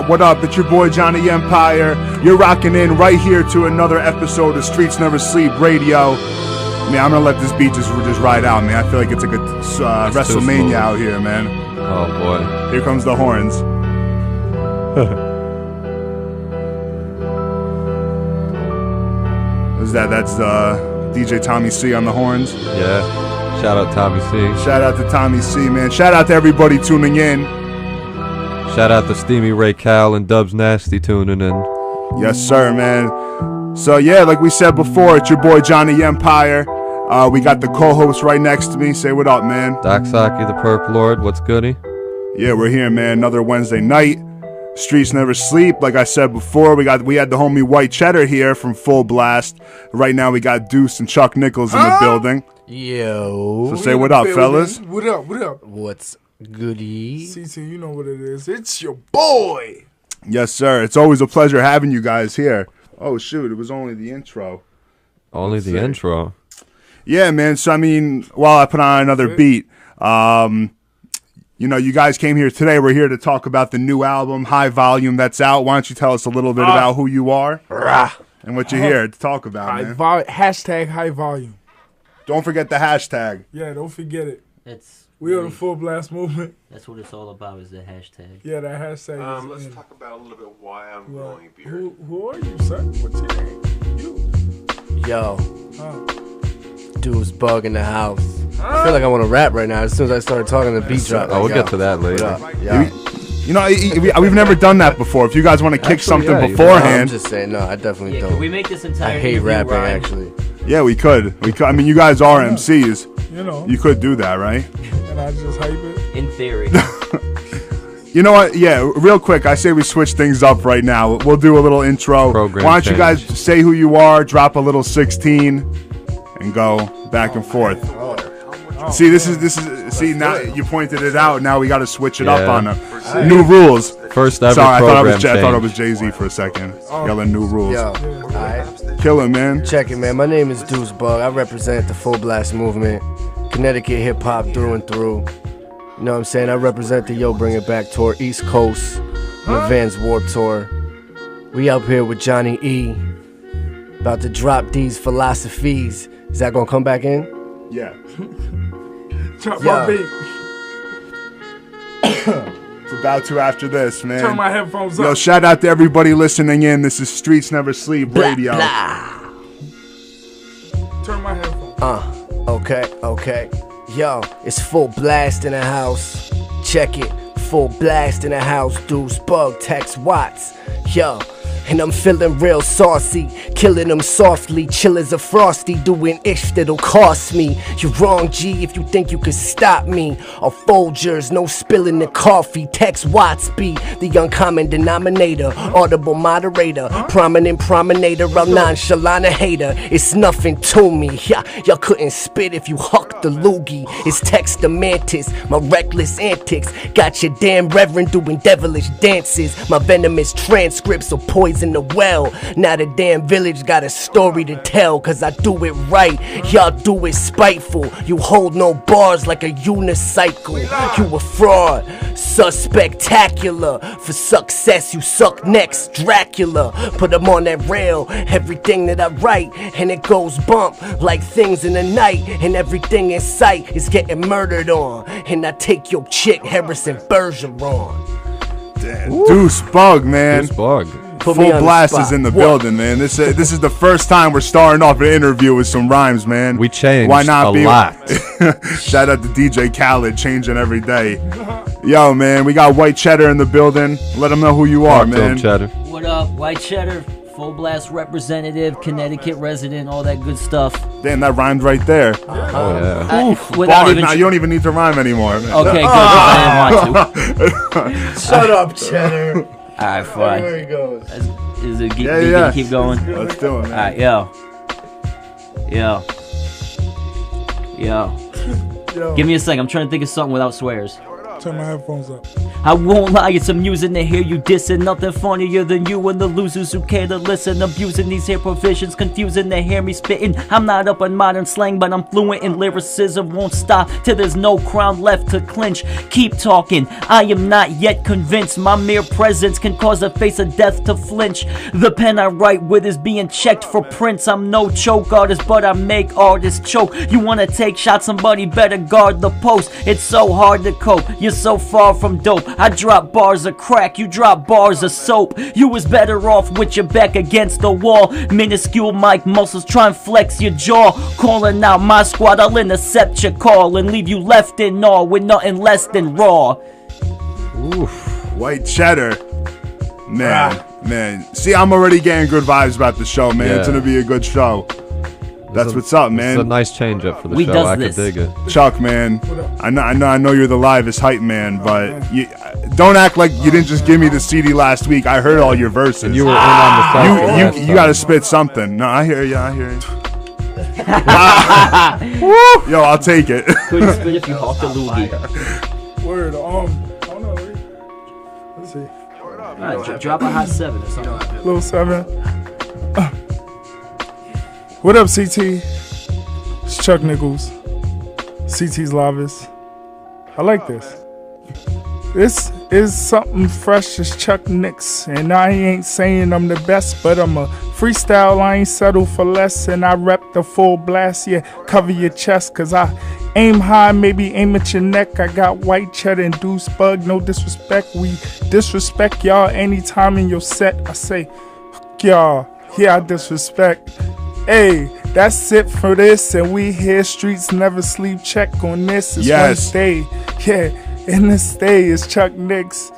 What up? It's your boy Jonny Empire. You're rocking in right here to another episode of Streets Never Sleep Radio. Man, I'm gonna let this beat just ride out, man. I feel like it's like a WrestleMania out here, man. Oh boy. Here comes the horns. What's that? That's DJ Tommy C on the horns. Yeah. Shout out Tommy C. Shout out to Tommy C, man. Shout out to everybody tuning in. Shout out to Steamy Ray Cal and Dubs Nasty tuning in. Yes, sir, man. So, yeah, like we said before, it's your boy Jonny Empire. We got the co-host right next to me. Say what up, man. Doc Saki, the Perp Lord. What's goody? Yeah, we're here, man. Another Wednesday night. Streets Never Sleep. Like I said before, we had the homie White Cheddar here from Full Blast. Right now, we got Deuce and Chuck Nichols in the building. Yo. So say what up, fellas. What up? What's goody? CC, you know what it is. It's your boy. Yes, sir. It's always a pleasure having you guys here. Oh, shoot. It was only the intro. Only the intro. Yeah, man. So, I mean, while I put on another beat, you know, you guys came here today. We're here to talk about the new album, High Volume, that's out. Why don't you tell us a little bit about who you are and what you're here to talk about, man. Hashtag high volume. Don't forget the hashtag. Yeah, don't forget it. That's We are the Full Blast movement. That's what it's all about, is the hashtag. Yeah, that hashtag. Let's talk about a little bit why I'm growing a beard. Who are you, son? What's your name? You. Yo. Dude's bug in the house. I feel like I want to rap right now. As soon as I started talking, the beat dropped. Oh, we'll get to that later. You know, we've never done that before. If you guys want to kick something beforehand. I'm just saying, no, I definitely don't. Can we make this entire I hate rapping, rhyme? actually. Yeah, we could. I mean, you guys are MCs. You know. You could do that, right? And I just hype it. In theory. You know what? Yeah, real quick, I say we switch things up right now. We'll do a little intro. Program Why don't you change. guys say who you are, drop a little 16, and go back and forth. See, this is. See, now you pointed it out. Now we got to switch it up on them. New rules. First ever Sorry, program I thought it was change. Jay-Z for a second. Yelling new rules. Yo, alright. Killing, man. Check it, man. My name is Deuce Bug. I represent the Full Blast movement. Connecticut hip-hop through and through. You know what I'm saying? I represent the Yo Bring It Back tour, East Coast, and the Vans Warped Tour. We up here with Johnny E. About to drop these philosophies. Is that gonna come back in? Yeah. Drop my beat. It's about to after this, man. Turn my headphones Yo, up. shout out to everybody listening in. This is Streets Never Sleep Radio. Turn my headphones. Okay. Yo, it's Full Blast in the house. Check it. Full Blast in the house. Deuce Bug, Tex Watts. Yo. And I'm feeling real saucy, killing them softly, chill as a frosty, doing ish that'll cost me. You're wrong, G, if you think you can stop me. Or Folgers, no spilling the coffee. Tex Watts be the uncommon denominator, audible moderator, prominent promenader. I'm nonchalant a hater. It's nothing to me. Y'all couldn't spit if you hucked the loogie. It's Tex the Mantis, my reckless antics. Got your damn reverend doing devilish dances. My venomous transcripts of poison in the well. Now the damn village got a story to tell, cause I do it right, y'all do it spiteful. You hold no bars like a unicycle. You a fraud, suspectacular. For success you suck next, Dracula. Put them on that rail, everything that I write, and it goes bump like things in the night. And everything in sight is getting murdered on. And I take your chick, Harrison Bergeron. Deuce Bug, man. Deuce Bug. Put me Full on the Blast spot. is in the building, man. This is the first time we're starting off an interview with some rhymes, man. We changed Why not a lot. Shout out to DJ Khaled, changing every day. Yo, man, we got White Cheddar in the building. Let them know who you are, Talk to him, man. Cheddar. What up? White Cheddar, Full Blast representative, Connecticut resident, all that good stuff. Damn, that rhymed right there. Oh, yeah. Without Bars. even Now, you don't even need to rhyme anymore, man. Okay, good. I didn't want to. Shut up, Cheddar. Alright, fine. There he goes. Is it Yeah. keep going? Let's do it, man. Alright, yo. Yo, Give me a second. I'm trying to think of something without swears. turn my headphones up. I won't lie, it's amusing to hear you dissing. Nothing funnier than you and the losers who care to listen. Abusing these here provisions, confusing to hear me spitting. I'm not up on modern slang, but I'm fluent in lyricism. Won't stop till there's no crown left to clinch. Keep talking, I am not yet convinced. My mere presence can cause the face of death to flinch. The pen I write with is being checked for prints. I'm no choke artist, but I make artists choke. You wanna take shots, somebody better guard the post. It's so hard to cope, you're so far from dope. I drop bars of crack, you drop bars of soap. You was better off with your back against the wall. Minuscule mic muscles try and flex your jaw. Calling out my squad, I'll intercept your call and leave you left in awe with nothing less than raw. White cheddar. Man. See, I'm already getting good vibes about the show, man. It's Yeah. gonna be a good show. That's what's up, man. It's a nice change up for the We show. does I this. could dig it. Chuck, man, I know you're the livest hype man, but you, don't act like you didn't just give me the CD last week. I heard all your verses. And you were in on the song. you gotta spit something. No, I hear you. Yo, I'll take it. Couldn't spit if you hawked a loogie. Word. I don't know. Let's see. Alright, drop a hot 7 or something. Little 7. What up, CT? It's Chuck Nichols. CT's Lavis. I like this. This is something fresh as Chuck Nicks. And I ain't saying I'm the best, but I'm a freestyle. I ain't settle for less. And I rep the full blast. Yeah, cover your chest, cause I aim high, maybe aim at your neck. I got white cheddar and deuce bug. No disrespect. We disrespect y'all anytime in your set. I say, fuck y'all. Yeah, I disrespect. Hey, that's it for this, and we here, streets never sleep. Check on this, it's Yes. Wednesday. Yeah, and this day is Chuck Nicks.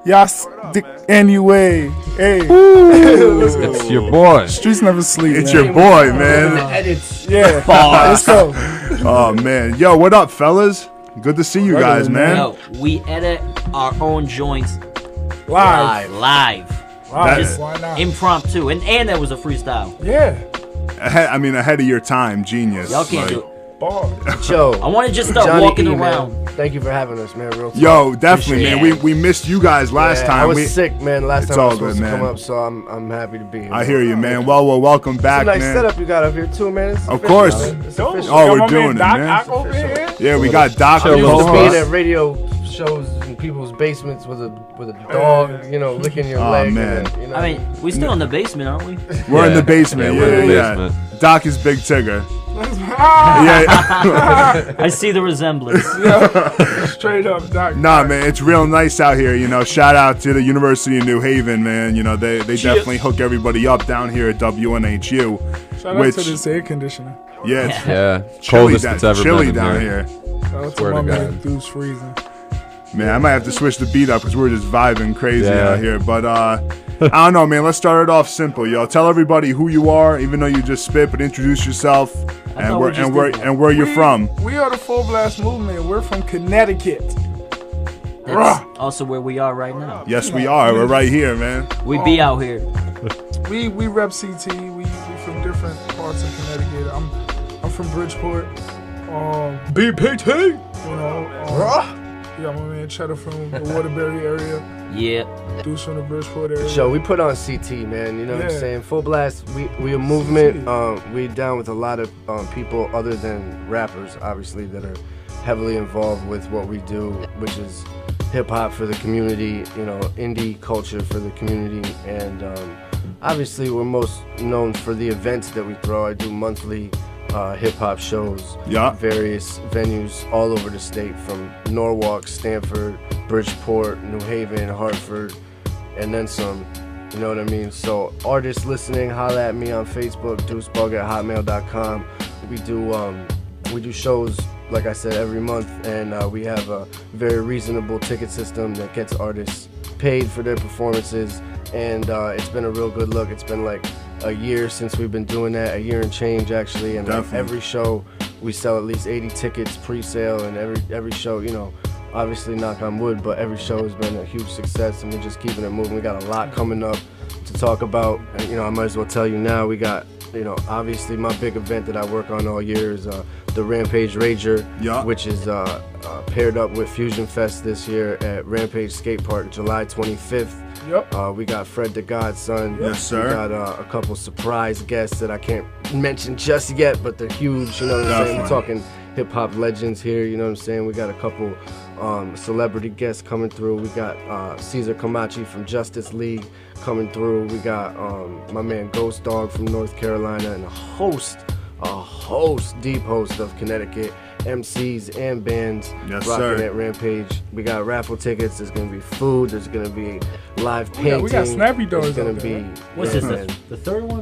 Y'all stick anyway. Hey, let's go. It's your boy. Streets never sleep. It's man. your boy, man. Edits. Yeah. Bars. Let's go. Oh man, yo, what up, fellas? Good to see you guys, man. Yo, we edit our own joints Live. live. Live. Why not? Impromptu. And that was a freestyle. Yeah. Ahead of your time, genius. Y'all can't do Like, it. Bar. Joe. I want to just start Johnny walking E, around. man. Thank you for having us, man. Real talk. Yo, definitely, Appreciate man. it. We missed you guys last Yeah, time. I was We- sick, man. Last It's time I all was supposed good, to come man. up, so I'm happy to be here. I hear you, man. Well, welcome It's back, a nice man. setup you got up here too, man. It's Of official, course. man. It's Dope. official. Oh, Got we're my doing man it, Doc man. Ock over here. Yeah, we got Doc. Show Used to co-host. being at radio shows in people's basements with a dog, you know, licking your Oh, leg. man. And then, you know, I mean, we still in the basement, aren't we? We're in the Yeah. basement. Yeah, we're in the basement. Doc is Big Tigger. Ah, Yeah. I see the resemblance. straight up, Doc. Nah, man, it's real nice out here. You know, shout out to the University of New Haven, man. You know, they definitely hook everybody up down here at WNHU. Shout which- out to this air conditioner. Yeah, it's Yeah. chilly, Coldest it's ever chilly been in down here. here. Shout out to Swear my to man, God. dude's freezing. Man, I might have to switch the beat up because we're just vibing crazy Yeah. out here. But I don't know, man. Let's start it off simple, yo. Tell everybody who you are, even though you just spit, but introduce yourself and thought where we just and where did that. and where you're from. We are the Full Blast Movement. We're from Connecticut. That's also where we are right now. Yes, we are. We're right here, man. We be out here. We rep CT. We from different parts of Connecticut. I'm from Bridgeport. BPT. You know. Yeah, my man Cheddar from the Waterbury area. Yeah. Dudes from the Bridgeport area. So we put on CT, man. You know what I'm Yeah. saying? Full Blast. We a movement. We down with a lot of people other than rappers, obviously, that are heavily involved with what we do, which is hip hop for the community. You know, indie culture for the community, and obviously we're most known for the events that we throw. I do monthly hip hop shows. Yeah. Various venues all over the state, from Norwalk, Stamford, Bridgeport, New Haven, Hartford, and then some. You know what I mean? So artists listening, holla at me on Facebook, deucebug@hotmail.com. We do shows, like I said, every month, and we have a very reasonable ticket system that gets artists paid for their performances, and it's been a real good look. It's been like a year since we've been doing that, a year and change actually, and like Definitely. every show we sell at least 80 tickets pre-sale, and every show, you know, obviously knock on wood, but every show has been a huge success, and we're just keeping it moving. We got a lot coming up to talk about, and, you know, I might as well tell you now, we got obviously my big event that I work on all year is the Rampage Rager, which is paired up with Fusion Fest this year at Rampage Skate Park, July 25th. Yep. We got Fred the Godson. Yes, sir. We got a couple surprise guests that I can't mention just yet, but they're huge. You know what I'm saying? We're talking hip hop legends here. You know what I'm saying? We got a couple celebrity guests coming through. We got Caesar Camachi from Justice League coming through. We got my man Ghost Dog from North Carolina, and a deep host of Connecticut MCs and bands rocking at Rampage. We got raffle tickets. There's gonna be food. There's gonna be live painting. We got Snappy Doors. There's gonna be. What's this? The third one?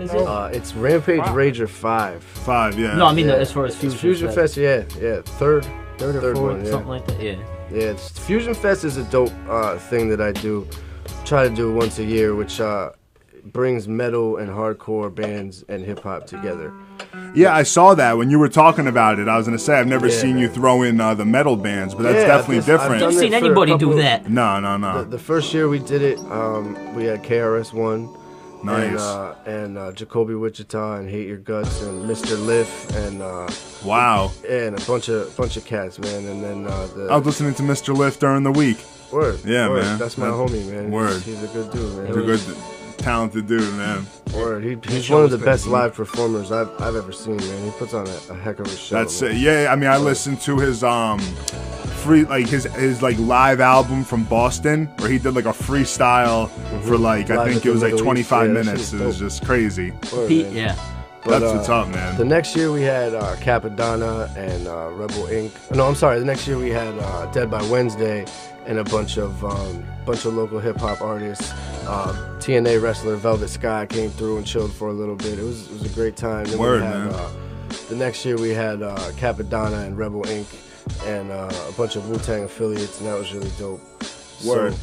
Is it? It's Rampage Rager 5. 5, yeah. No, I mean as far as Fusion Fest, yeah, third or fourth, one, something like that, yeah. Yeah, Fusion Fest is a dope thing that I do. Try to do once a year, which brings metal and hardcore bands and hip hop together. Yeah, I saw that when you were talking about it. I was gonna say I've never seen you throw in the metal bands, but that's definitely different. I've never seen anybody do that. No. The first year we did it, we had KRS-One. Nice. And Jacoby Wichita and Hate Your Guts and Mr. Liff and wow. And a bunch of cats, man. And then I was listening to Mr. Liff during the week. Word. Yeah, word. man. That's my homie, man. Word. He's a good dude, man. He's a good, talented dude, man. Word. He's one of the best live performers I've ever seen, man. He puts on a heck of a show. That's it. Yeah, I mean, I listened to his his live album from Boston where he did like a freestyle for I think it was like 25 minutes. It was just crazy. Word, yeah. But, that's what's up, man. The next year we had Capadonna and Rebel Inc. No, I'm sorry. The next year we had Dead by Wednesday and a bunch of local hip hop artists. TNA wrestler Velvet Sky came through and chilled for a little bit. It was a great time. Then Word, we had, man. The next year we had Capadonna and Rebel Inc. and a bunch of Wu-Tang affiliates, and that was really dope. Word.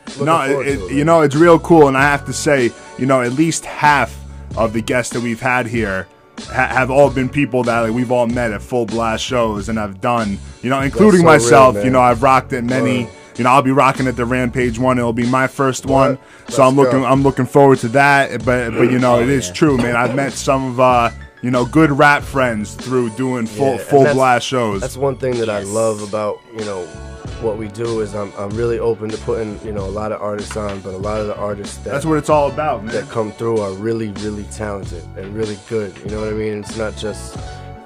So, no, it's real cool, and I have to say, at least half of the guests that we've had here have all been people that we've all met at Full Blast shows and have done, including so myself. real, I've rocked at many. I'll be rocking at the Rampage one. It'll be my first one, so I'm looking forward to that. But it is true, man. I've met some of good rap friends through doing full blast shows. That's one thing that I love about what we do is I'm really open to putting a lot of artists on, but a lot of the artists that's what it's all about, man. That come through are really, really talented and really good. You know what I mean? It's not just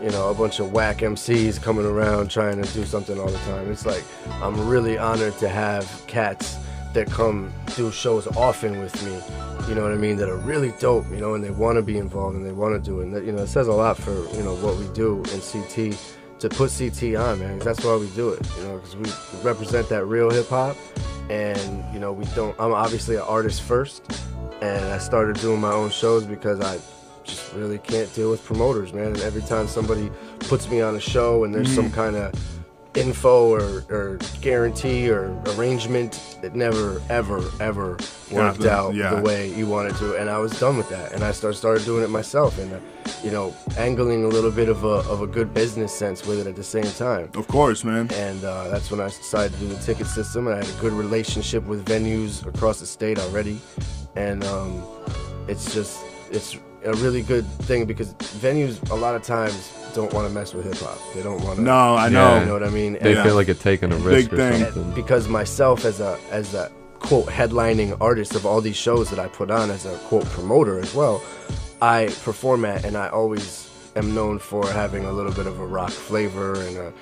a bunch of whack MCs coming around trying to do something all the time. It's like I'm really honored to have cats that come do shows often with me. You know what I mean? That are really dope. And they want to be involved and they want to do it. And it says a lot for what we do in CT. To put CT on, man, 'cause that's why we do it, because we represent that real hip hop, and we don't. I'm obviously an artist first, and I started doing my own shows because I just really can't deal with promoters, man. And every time somebody puts me on a show and there's some kind of info or guarantee or arrangement, it never ever worked out the way you wanted to, and I was done with that, and I started doing it myself, and angling a little bit of a good business sense with it at the same time. Of course, man. And that's when I decided to do the ticket system, and I had a good relationship with venues across the state already, and it's a really good thing because venues a lot of times don't want to mess with hip hop. They don't want to. No, I know. You know what I mean? They feel like it's taking a risk big or thing. something. Because myself as a quote headlining artist of all these shows that I put on as a quote promoter as well, I perform at, and I always am known for having a little bit of a rock flavor and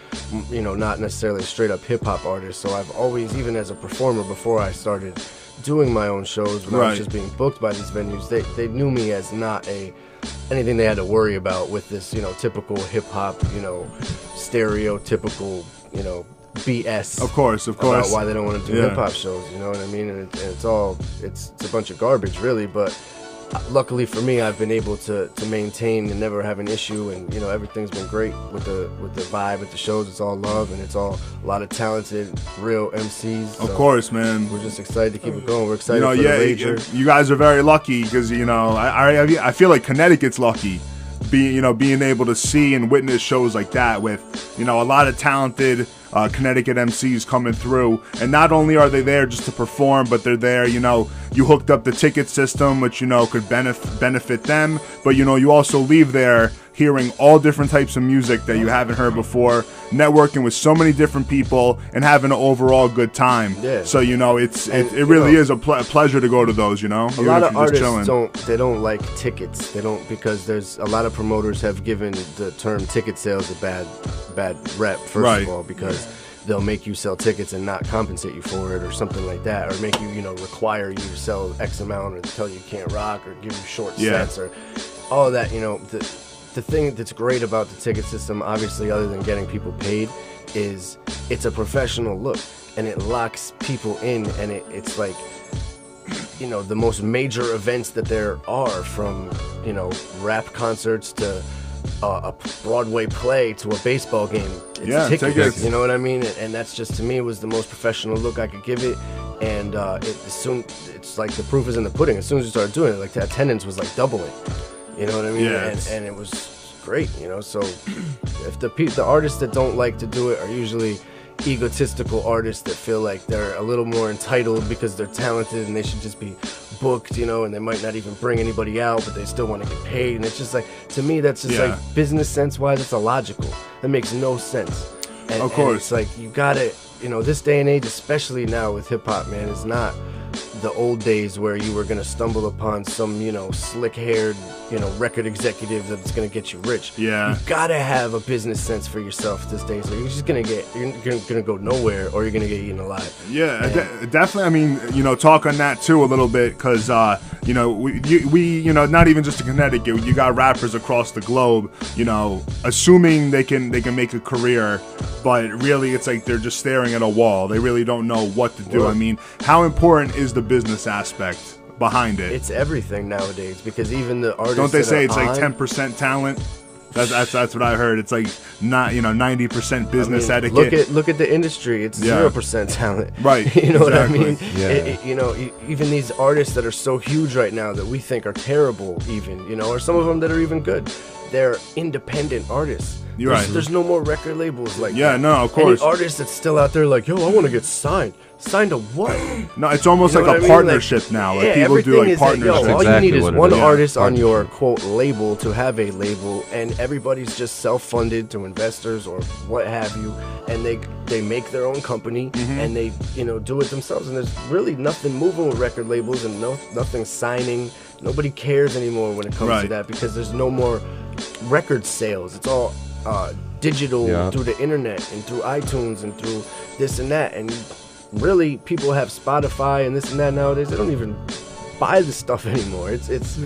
not necessarily a straight up hip hop artist. So I've always, even as a performer before I started doing my own shows, when I was just being booked by these venues, they knew me as not anything they had to worry about with this, typical hip hop, stereotypical, BS. Of course. About why they don't want to do hip hop shows, you know what I mean? And it's a bunch of garbage, really. But luckily for me, I've been able to maintain and never have an issue, and everything's been great with the vibe at the shows. It's all love, and it's all a lot of talented, real MCs. So of course, man. We're just excited to keep it going. We're excited for the Rager. You guys are very lucky because I feel like Connecticut's lucky being able to see and witness shows like that with, a lot of talented Connecticut MCs coming through, and not only are they there just to perform, but they're there, you hooked up the ticket system, which, could benefit them, but, you also leave there hearing all different types of music that you haven't heard before, networking with so many different people, and having an overall good time. Yeah. So, it really is a pleasure to go to those, A lot of artists don't like tickets. They don't, because there's a lot of promoters have given the term ticket sales a bad rep, first of all, because they'll make you sell tickets and not compensate you for it or something like that, or make you, require you to sell X amount, or tell you can't rock, or give you short sets, or all that, The thing that's great about the ticket system, obviously, other than getting people paid, is it's a professional look, and it locks people in, and it's like, the most major events that there are, from, rap concerts to a Broadway play to a baseball game. It's tickets. You know what I mean? And that's just, to me, was the most professional look I could give it. And it's like the proof is in the pudding. As soon as you started doing it, like the attendance was like doubling. You know what I mean? Yeah, and it was great, So if the artists that don't like to do it are usually egotistical artists that feel like they're a little more entitled because they're talented and they should just be booked, and they might not even bring anybody out, but they still want to get paid. And it's just like, to me, that's just like business sense wise, it's illogical. That makes no sense. And, of course, and it's like, you gotta, this day and age, especially now with hip hop, man, is not the old days where you were gonna stumble upon some, slick-haired, record executive that's gonna get you rich. Yeah. You gotta have a business sense for yourself this days, or you're just gonna go nowhere, or you're gonna get eaten alive. Yeah, definitely. I mean, talk on that too a little bit, because we not even just in Connecticut, you got rappers across the globe, assuming they can make a career, but really it's like they're just staring at a wall. They really don't know what to do. Well, I mean, how important is the business aspect behind it? It's everything nowadays, because even the artists, don't they say it's like 10% talent? That's what I heard. It's like not 90% business etiquette. Look at the industry. It's 0% talent. Right. You know what I mean? Yeah. Even these artists that are so huge right now that we think are terrible, even, or some of them that are even good, they're independent artists. You're right. There's no more record labels like that. Yeah, no, of course. Any artist that's still out there like, yo, I want to get signed. Signed to what? No, it's almost like a partnership now. Like people do like partnerships. All you need is one artist on your Partnership. quote label to have a label, and everybody's just self-funded to investors or what have you, and they make their own company and they do it themselves. And there's really nothing moving with record labels and nothing signing. Nobody cares anymore when it comes to that, because there's no more record sales. It's all digital through the internet and through iTunes and through this and that. And really, people have Spotify and this and that nowadays. They don't even buy the stuff anymore. It's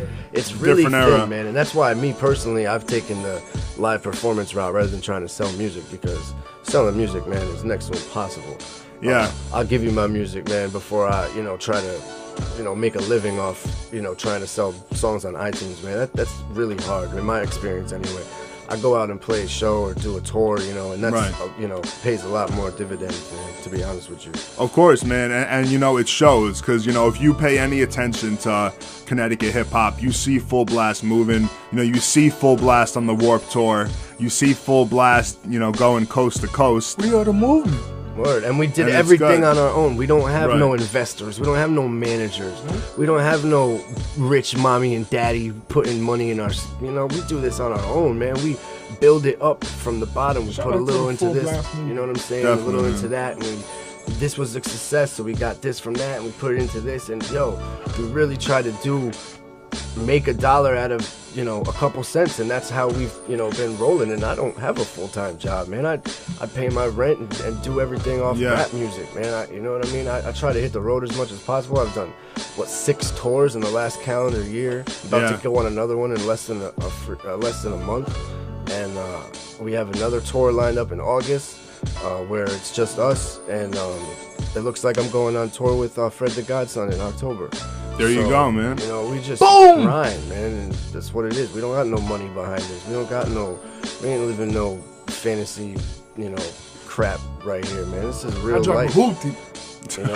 really thin, man. And that's why, me personally, I've taken the live performance route rather than trying to sell music, because selling music, man, is next to impossible. Yeah. I'll give you my music, man, before I try to make a living off trying to sell songs on iTunes, man. That's really hard, in my experience anyway. I go out and play a show or do a tour, and that's, pays a lot more dividends, man, to be honest with you. Of course, man. And it shows, because, if you pay any attention to Connecticut hip hop, you see Full Blast moving, you see Full Blast on the Warped Tour, you see Full Blast, going coast to coast. We are the movement. Word. And we did everything on our own. We don't have no investors. We don't have no managers. We don't have no rich mommy and daddy putting money in our, we do this on our own, man. We build it up from the bottom. We put a little into this, you know what I'm saying? Definitely. A little into that. And this was a success, so we got this from that and we put it into this. And we really try to make $1 out of, a couple cents, and that's how we've, been rolling. And I don't have a full-time job, man. I pay my rent and do everything off rap music, man. You know what I mean? I try to hit the road as much as possible. I've done 6 tours in the last calendar year. About to go on another one in less than a month, and we have another tour lined up in August where it's just us, and it looks like I'm going on tour with Fred the Godson in October. There you go, man. We just grind, man, and that's what it is. We don't got no money behind us. We ain't living no fantasy, crap right here, man. This is real life. You know,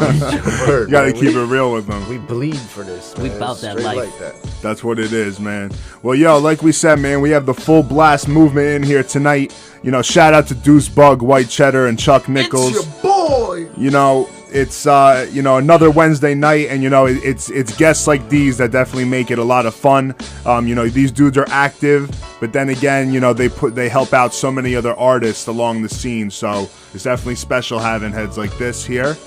You got to keep it real with them. We bleed for this. We man. bout that Straight life. Like that. That's what it is, man. Well, yo, like we said, man, we have the full blast movement in here tonight. You know, shout out to Deuce Bug, White Cheddar, and Chuck Nichols. It's your boy. You know, it's you know, another Wednesday night, and you know, it's guests like these that definitely make it a lot of fun. You know, these dudes are active, but then again, you know, they help out so many other artists along the scene. So it's definitely special having heads like this here.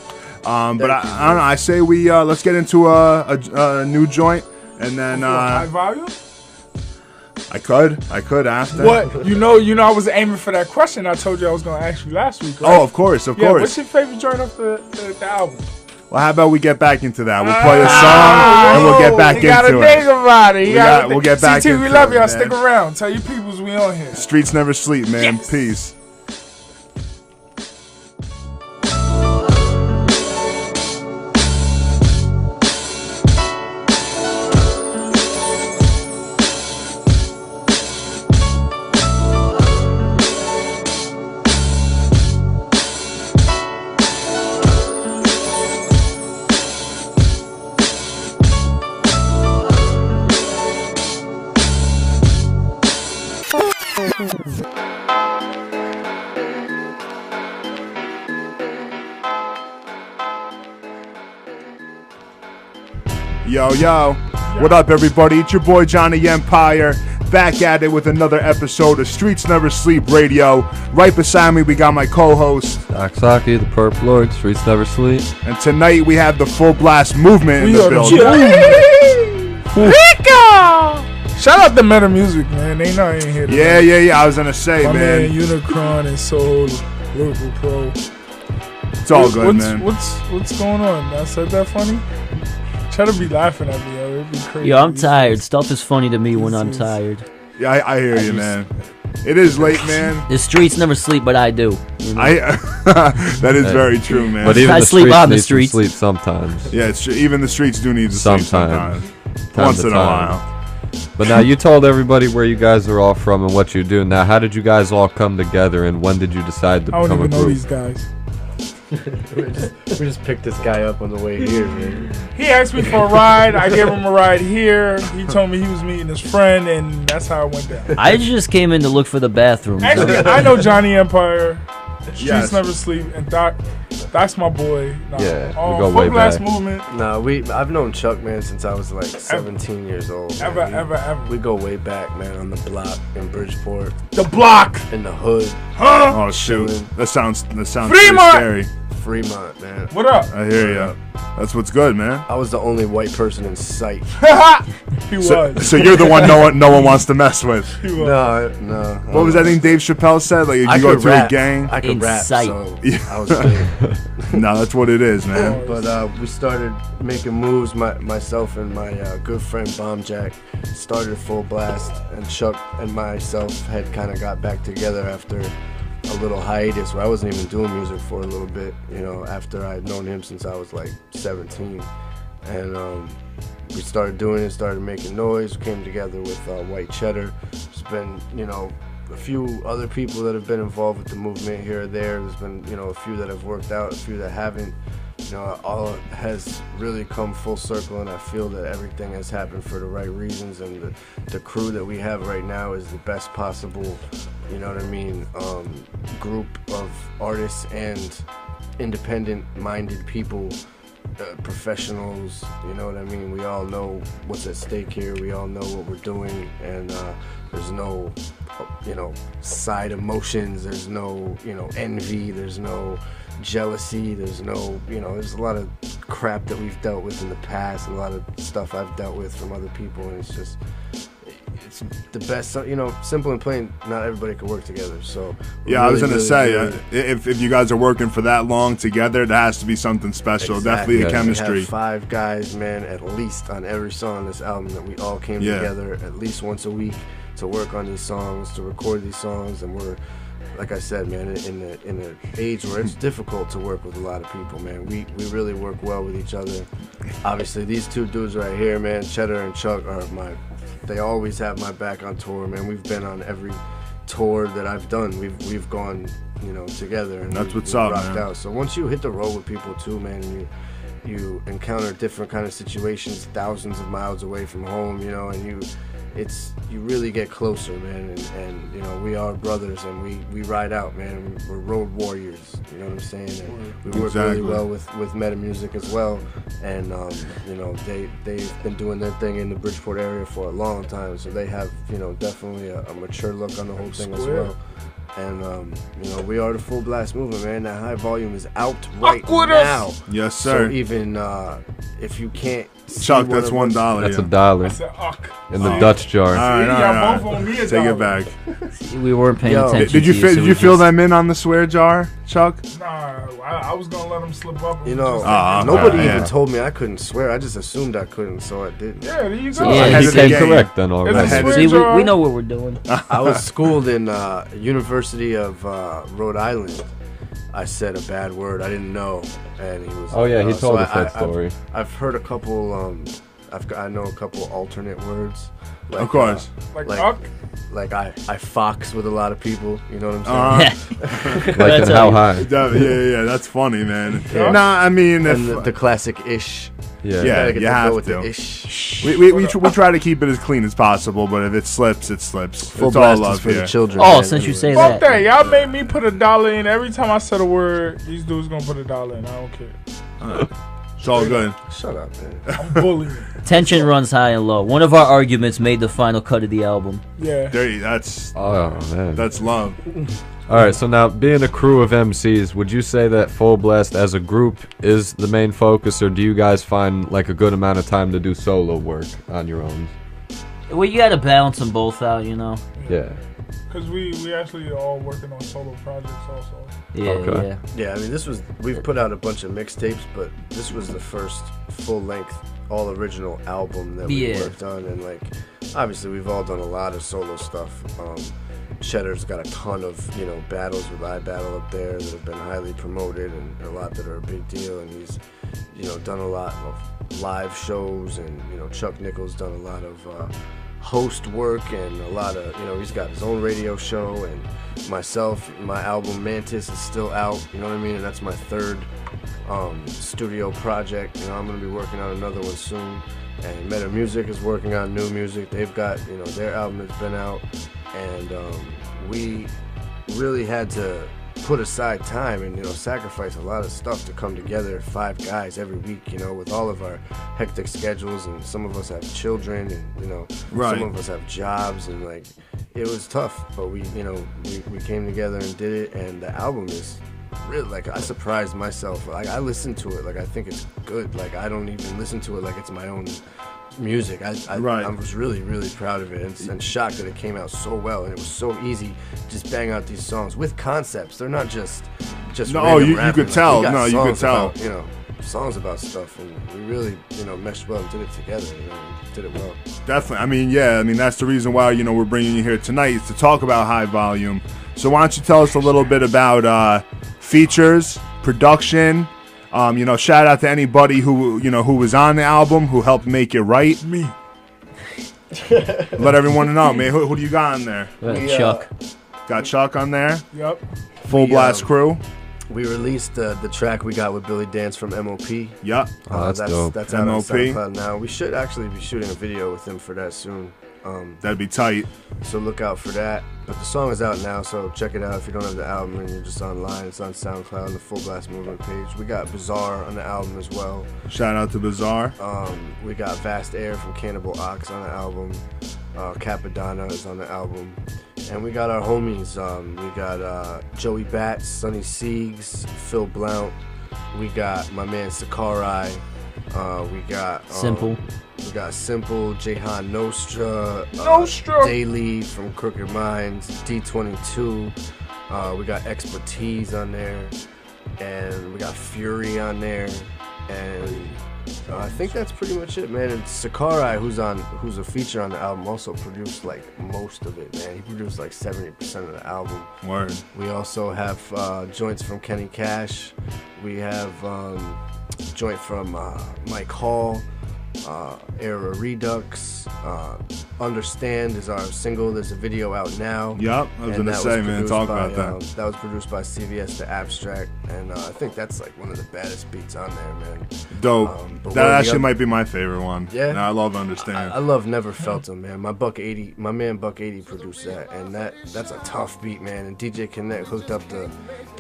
But I don't know. I say we let's get into a new joint, and then High volume? I could after. What? You know, I was aiming for that question I told you I was going to ask you last week, right? Oh, of course. Yeah, what's your favorite joint off the album? Well, how about we get back into that? We'll play a song and we'll get back into it. You gotta think about it. We'll get back CT, into we love it, y'all. man. Stick around. Tell your peoples we on here. Streets never sleep, man. Yes. Peace. Yo, what up, everybody? It's your boy Jonny Empire, back at it with another episode of Streets Never Sleep Radio. Right beside me, we got my co-host, Saki, the Perp Lord, Streets Never Sleep. and tonight we have the full blast movement in We the are building. Rico! Shout out to Meta Music, man. They know I ain't here today. Yeah. I was gonna say, My man man, Unicron and Soul, Lyrical Pro. it's all good, man. What's going on? I said that funny? Try to be laughing at me, yo. It'd be crazy. Yo, I'm tired. Stuff is funny to me when I'm tired. Yeah, I hear you, man. It is late, man. The streets never sleep, but I do. You know? That is very true, man. But even I the sleep streets on the need some streets. sleep sometimes. Yeah, it's true. Even the streets do need to sleep Sometimes. sometimes. Time Once to in a time. while. But now you told everybody where you guys are all from and what you do. Now, how did you guys all come together, and when did you decide to I don't become a even know group? these guys. We just picked this guy up on the way here, man. He asked me for a ride. I gave him a ride here. He told me he was meeting his friend, and that's how it went down. I just came in to look for the bathroom. Actually, I know Jonny Empire. Streets Yes. Never Sleep, and that's my boy. Nah, Yeah, we Full go way Blast back. Movement. Nah, I've known Chuck, man, since I was like 17 years old. man. Ever. We go way back, man, on the block in Bridgeport, The Block. in the hood, Huh? Oh shoot, Chilling. that sounds pretty Fremont! scary. Fremont, man. What up? I hear ya. That's what's good, man. I was the only white person in sight. He So, was. so you're the one no one wants to mess with. He was. No. What was that thing Dave Chappelle said? Like, if I you go could to rap. a gang? I could In rap, sight. so Yeah. I was good. No, that's what it is, man. But we started making moves. Myself and my good friend Bomb Jack started Full Blast, and Chuck and myself had kind of got back together after a little hiatus where I wasn't even doing music for a little bit, you know, after I had known him since I was like 17. And we started doing it, started making noise, came together with White Cheddar. There's been, you know, a few other people that have been involved with the movement here or there. There's been, you know, a few that have worked out, a few that haven't. You know, all has really come full circle, and I feel that everything has happened for the right reasons, and the crew that we have right now is the best possible, you know what I mean, group of artists and independent-minded people, professionals, you know what I mean. We all know what's at stake here. We all know what we're doing, and there's no, you know, side emotions. There's no, you know, envy. There's no jealousy. There's no, you know, there's a lot of crap that we've dealt with in the past, and a lot of stuff I've dealt with from other people, and it's just, it's the best. You know, simple and plain, not everybody can work together. So Yeah, I was really, gonna really, say, really- if you guys are working for that long together, there has to be something special. Exactly. Definitely a Yeah. chemistry. We have 5 guys, man, at least on every song on this album that we all came Yeah. together at least once a week to work on these songs, to record these songs, and we're, like I said, man, in an age where it's difficult to work with a lot of people, man. We really work well with each other. Obviously, these two dudes right here, man, Cheddar and Chuck, they always have my back on tour, man. We've been on every, tour that I've done. We've gone, you know, together, and That's what's we've up, rocked man. out. So once you hit the road with people too, man, you encounter different kind of situations, thousands of miles away from home, you know, and you really get closer, man, and you know, we are brothers, and we ride out, man. We're road warriors, you know what I'm saying? And we work Exactly. really well with Meta Music as well, and you know, they've been doing their thing in the Bridgeport area for a long time, so they have, you know, definitely a mature look on the whole thing as well. And you know, we are the Full Blast Movement, man. That High Volume is out right now. Yes, sir. So even if you can't see Chuck, one that's of $1. us- That's $1 I said, uck. in the Dutch jar. All right, See, all y'all right, both all owe me a right. Take it dollar. back. We weren't paying Yo, attention. Did you to feel? so Did we you fill just- them in on the swear jar, Chuck? Nah, I was gonna let him slip up. You know, Ah, nobody yeah. even told me I couldn't swear. I just assumed I couldn't, so I didn't. Yeah, there you So go. Yeah, ahead You of the came game. correct then It's a already. Ahead of swear See, jar. we know what we're doing. I was schooled in University of Rhode Island. I said a bad word I didn't know, and he was. Oh yeah, he so told us that story. I've heard a couple. I know a couple alternate words. Like, Of course. Like like- uck. Like I fox with a lot of people. You know what I'm saying? Like That's in how how high? Yeah, that's funny, man. Yeah. Nah, I mean, if, And the classic ish. Yeah. Yeah. Gotta get you to have go with to. the ish. we try to keep it as clean as possible, but if it slips, it slips. Full It's all blast is love for here. the children. Oh, man, since you anyway. say Fuck that. that. Y'all made me put $1 in every time I said a word. These dudes gonna put $1 in. I don't care. It's all good. Shut up, man. I'm bullying. Tension runs high and low. One of our arguments made the final cut of the album. Yeah. That's Oh man. love. All right. So now, being a crew of MCs, would you say that Full Blast as a group is the main focus, or do you guys find like a good amount of time to do solo work on your own? Well, you gotta balance them both out, you know. Yeah. Because we actually all working on solo projects also. Yeah, Okay. yeah. Yeah, I mean, we've put out a bunch of mixtapes, but this was the first full-length, all-original album that we Yeah. worked on, and like, obviously we've all done a lot of solo stuff. Cheddar's got a ton of, you know, battles with iBattle up there that have been highly promoted, and a lot that are a big deal, and he's, you know, done a lot of live shows, and, you know, Chuck Nichols done a lot of host work, and a lot of, you know, he's got his own radio show, and myself, my album Mantis is still out, you know what I mean, and that's my third studio project. You know, I'm gonna be working on another one soon, and Meta Music is working on new music. They've got, you know, their album has been out, and we really had to put aside time and, you know, sacrifice a lot of stuff to come together, 5 guys every week, you know, with all of our hectic schedules, and some of us have children, and, you know, Right. some of us have jobs, and like, it was tough, but we, you know, we came together and did it, and the album is really, like, I surprised myself. Like, I listened to it, like, I think it's good. Like, I don't even listen to it like it's my own music. Right. I was really, really proud of it, and shocked that it came out so well, and it was so easy to just bang out these songs with concepts. They're not just No, random you rapping. could Like, tell. we got No, you could songs tell. about, you know, songs about stuff, and we really, you know, meshed well and did it together. You know, and did it well. Definitely. I mean, yeah. I mean, that's the reason why, you know, we're bringing you here tonight, is to talk about High Volume. So why don't you tell us a little bit about features, production. You know, shout out to anybody who, you know, who was on the album, who helped make it right. Me. Let everyone know, man. Who do you got on there? Chuck. Got Chuck on there. Yep. Full Blast Crew. We released the track we got with Billy Dance from MOP. Yep. Oh, that's dope. That's out on MOP. SoundCloud now. We should actually be shooting a video with him for that soon. That'd be tight. So look out for that. But the song is out now, so check it out if you don't have the album and you're just online. It's on SoundCloud on the Full Blast Movement page. We got Bizarre on the album as well. Shout out to Bizarre. We got Vast Air from Cannibal Ox on the album. Capadonna is on the album. And we got our homies. We got Joey Batts, Sonny Siegs, Phil Blount. We got my man Sakurai. We got Simple. We got Simple, Jehan Nostra, Nostra. Daily from Crooked Minds, D22. We got Expertise on there, and we got Fury on there, and I think that's pretty much it, man. And Sakurai, who's a feature on the album, also produced like most of it, man. He produced like 70% of the album. Word. We also have joints from Kenny Cash. We have joint from Mike Hall. Era Redux. Understand is our single. There's a video out now. Yep, I was gonna say, man, talk about that. That was produced by CVS The Abstract, and I think that's like one of the baddest beats on there, man. Dope. That actually might be my favorite one. Yeah, and I love Understand. I love Never Felt Him, man. My man Buck 80 produced that, and that's a tough beat, man. And DJ Connect hooked up the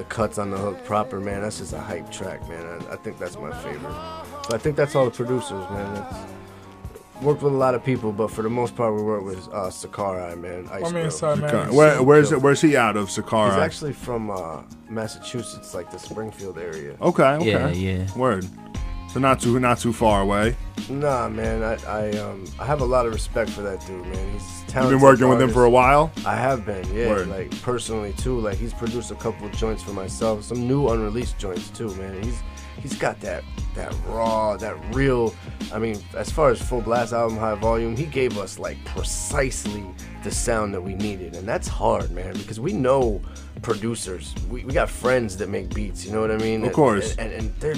cuts on the hook proper, man. That's just a hype track, man. I think that's my favorite. So I think that's all the producers, man. Worked with a lot of people, but for the most part, we worked with Sakai, man. Where's he out of, Sakai? He's actually from Massachusetts, like the Springfield area. Okay. Yeah. Word. So not too far away. Nah, man. I have a lot of respect for that dude, man. He's talented. You've been working with him for a while? I have been, yeah. Word. Like personally too. Like he's produced a couple of joints for myself, some new unreleased joints too, man. He's got that raw, that real. I mean, as far as Full Blast album, High Volume, he gave us like precisely the sound that we needed, and that's hard, man, because we know producers. We got friends that make beats, you know what I mean? Of course. And they're.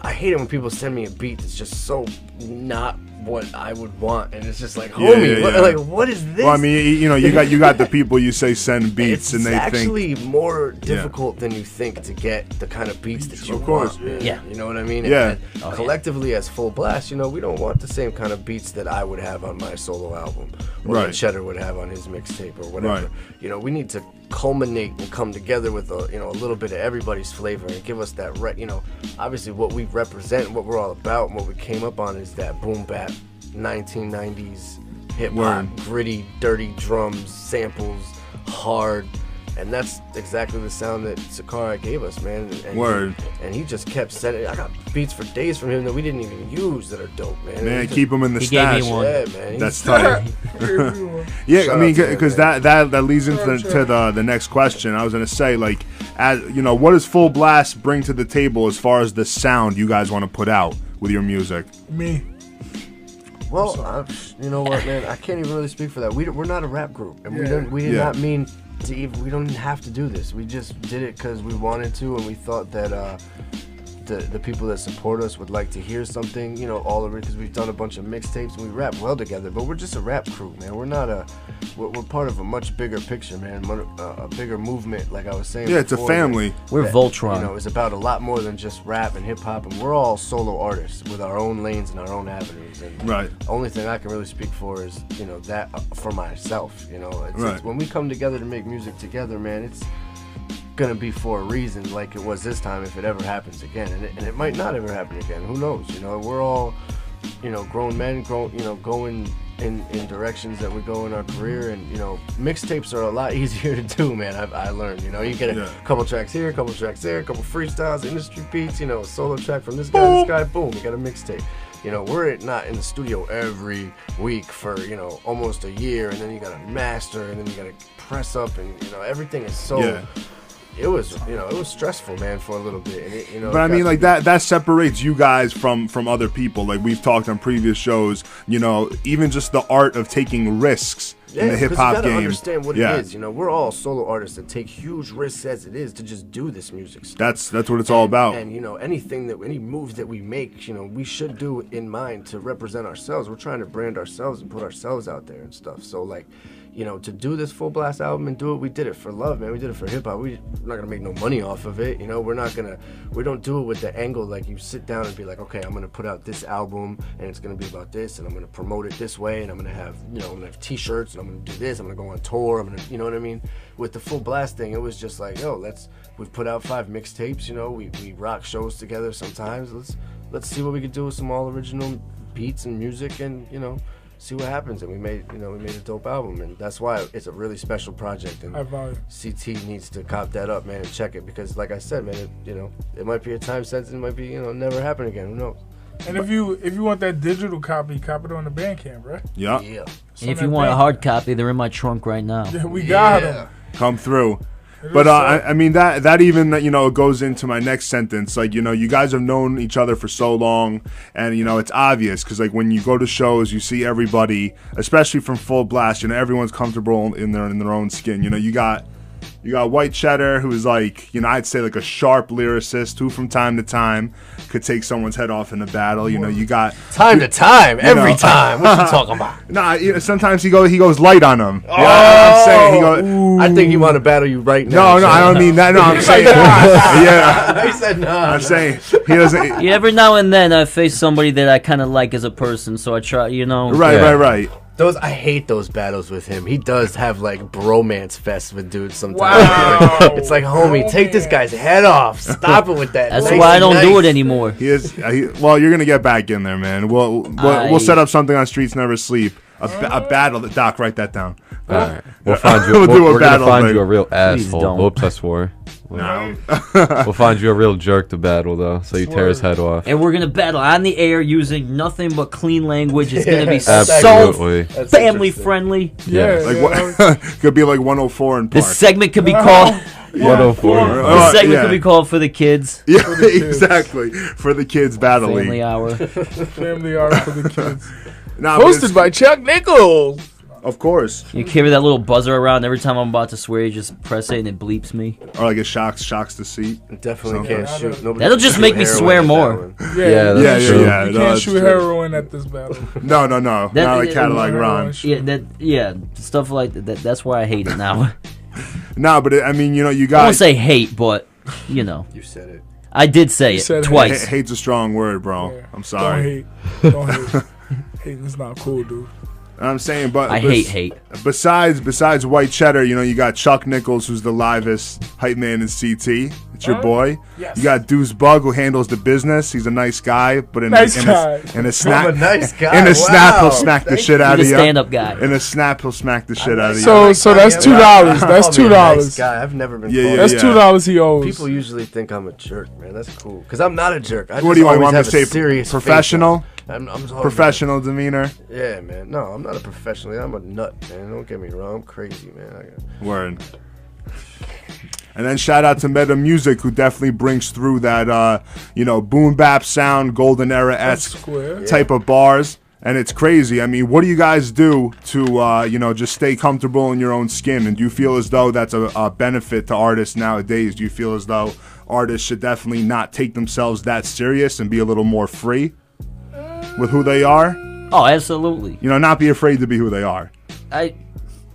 I hate it when people send me a beat that's just so not what I would want, and it's just like, homie, like what is this? Well, I mean, you got the people you say send beats, and they think it's actually more difficult than you think to get the kind of beats that you want. Man. Yeah, you know what I mean. Yeah. And collectively, as Full Blast, we don't want the same kind of beats that I would have on my solo album, or that Cheddar would have on his mixtape, or whatever. Right. We need to culminate and come together with a little bit of everybody's flavor and give us that obviously what we represent, what we're all about, and what we came up on is that boom bap 1990s hip hop, gritty, dirty drums, samples, hard, and that's exactly the sound that Sakai gave us, man. And he just kept sending. I got beats for days from him that we didn't even use that are dope, man. Man, keep them in the stash. Gave me one. Yeah, man. That's tight. Yeah, I mean, because that leads into the next question. I was gonna say, like, what does Full Blast bring to the table as far as the sound you guys want to put out with your music? Me. Well, you know what, man? I can't even really speak for that. We're not a rap group, and we did not mean to even. We don't have to do this. We just did it because we wanted to, and we thought that the people that support us would like to hear something. All of it, because we've done a bunch of mixtapes and we rap well together. But we're just a rap crew, man. We're not we're part of a much bigger picture, man. A bigger movement, like I was saying. Yeah, it's a family. We're Voltron. It's about a lot more than just rap and hip hop, and we're all solo artists with our own lanes and our own avenues. And the only thing I can really speak for is that for myself. It's when we come together to make music together, man. It's gonna be for a reason, like it was this time, if it ever happens again, and it might not ever happen again. Who knows? We're all grown men, going in directions that we go in our career, and mixtapes are a lot easier to do, man. I learned. You get a couple tracks here, a couple tracks there, a couple freestyles, industry beats, a solo track from this guy, boom, you got a mixtape. We're not in the studio every week for almost a year, and then you gotta master, and then you gotta press up, and everything is so. It was stressful, man, for a little bit. And but I mean, like that separates you guys from other people. Like we've talked on previous shows, even just the art of taking risks in the hip hop game. You gotta understand what it is. We're all solo artists that take huge risks as it is to just do this music stuff. That's what it's all about. And any moves that we make, we should do in mind to represent ourselves. We're trying to brand ourselves and put ourselves out there and stuff. So like, to do this Full Blast album and do it, we did it for love, man. We did it for hip hop. We're not gonna make no money off of it. We don't do it with the angle like you sit down and be like, okay, I'm gonna put out this album and it's gonna be about this, and I'm gonna promote it this way, and I'm gonna have, I'm gonna have T-shirts, and I'm gonna do this. I'm gonna go on tour. I'm gonna, you know what I mean? With the Full Blast thing, it was just like, we've put out 5 mixtapes. We rock shows together sometimes. Let's see what we could do with some all original beats and music, and see what happens. And we made a dope album, and that's why it's a really special project. And CT needs to cop that up, man, and check it, because like I said, man, it might be a time sentence, it might be never happen again. Who knows? And if you want that digital copy, cop it on the Bandcamp, right? Yeah. And if you want a hard copy, they're in my trunk right now. Yeah, we got them. Come through. But I mean that even goes into my next sentence. Like you guys have known each other for so long, and it's obvious because like when you go to shows, you see everybody, especially from Full Blast. Everyone's comfortable in their own skin. You got You got White Cheddar, who's like, you know, I'd say like a sharp lyricist who from time to time could take someone's head off in a battle. You know, you got Time to time, every know. time. What you talking about? nah. You know, sometimes he goes light on them. Oh, I'm saying he goes. I think he want to battle you right now. No, I don't mean that. No, I'm saying yeah. He said no. I'm saying he doesn't. Yeah, every now and then I face somebody that I kind of like as a person, so I try, you know. Right. I hate those battles with him. He does have like bromance fest with dudes sometimes. Wow. It's like, homie, take this guy's head off. Stop it with that. That's Nice why I and don't do nice. it anymore. He is. Well, you're gonna get back in there, man. We'll set up something on Streets Never Sleep. A battle. Doc, write that down. All right. We'll find you. We'll do a we're gonna battle find thing. you a real Please asshole. don't. Whoops, I swore. No. We'll find you a real jerk to battle though, so you tear his head off. And we're gonna battle on the air using nothing but clean language. It's gonna be Absolutely. so family friendly. Yeah, Yes. Like yeah, what? Could be like 104 in This Park. segment could be called. 104. This segment yeah. could be called for the kids. Yeah, exactly. For the kids battling. Family hour. Family art for the kids. Nah, but Hosted by Chuck Nichols. of course. You carry that little buzzer around every time I'm about to swear. You just press it and it bleeps me. Or like it shocks the seat. Definitely can't shoot. Nobody That'll can just shoot make me heroin swear at that more. one. Yeah, that's true. You No, can't that's shoot true. heroin at this battle. No. That- Not like Cadillac Ron. Yeah, stuff like that. That's why I hate it now. No, but I mean, you know, you I got won't say hate, but you know, You said it. I did say it said twice. hate's a strong word, bro. Yeah. I'm sorry. Don't hate. Hating is not cool, dude. I'm saying, but I hate. Besides White Cheddar, you know, you got Chuck Nichols, who's the livest hype man in CT. It's your boy. Yes. You got Deuce Bug, who handles the business. He's a nice guy, but in a snap, I'm a nice guy. in a snap, he'll Wow. smack the Thank shit He's out a of you. stand-up guy. In a snap, he'll smack the shit out of you. So that's $2. That's Call me a nice $2. guy. I've never been. Yeah, called yeah, That's yeah. $2 he owes. People usually think I'm a jerk, man. That's cool. Because I'm not a jerk. I What just do you always want me have to say? a serious Professional? face on. I'm just always- Professional demeanor. Yeah, man. No, I'm not a professional. I'm a nut, man. Don't get me wrong. I'm crazy, man. Word. And then shout out to Meta Music, who definitely brings through that, you know, boom bap sound, golden era esque Square. type of bars. And it's crazy. I mean, what do you guys do to, you know, just stay comfortable in your own skin? And do you feel as though that's a benefit to artists nowadays? Do you feel as though artists should definitely not take themselves that serious and be a little more free with who they are? Oh, absolutely. You know, not be afraid to be who they are.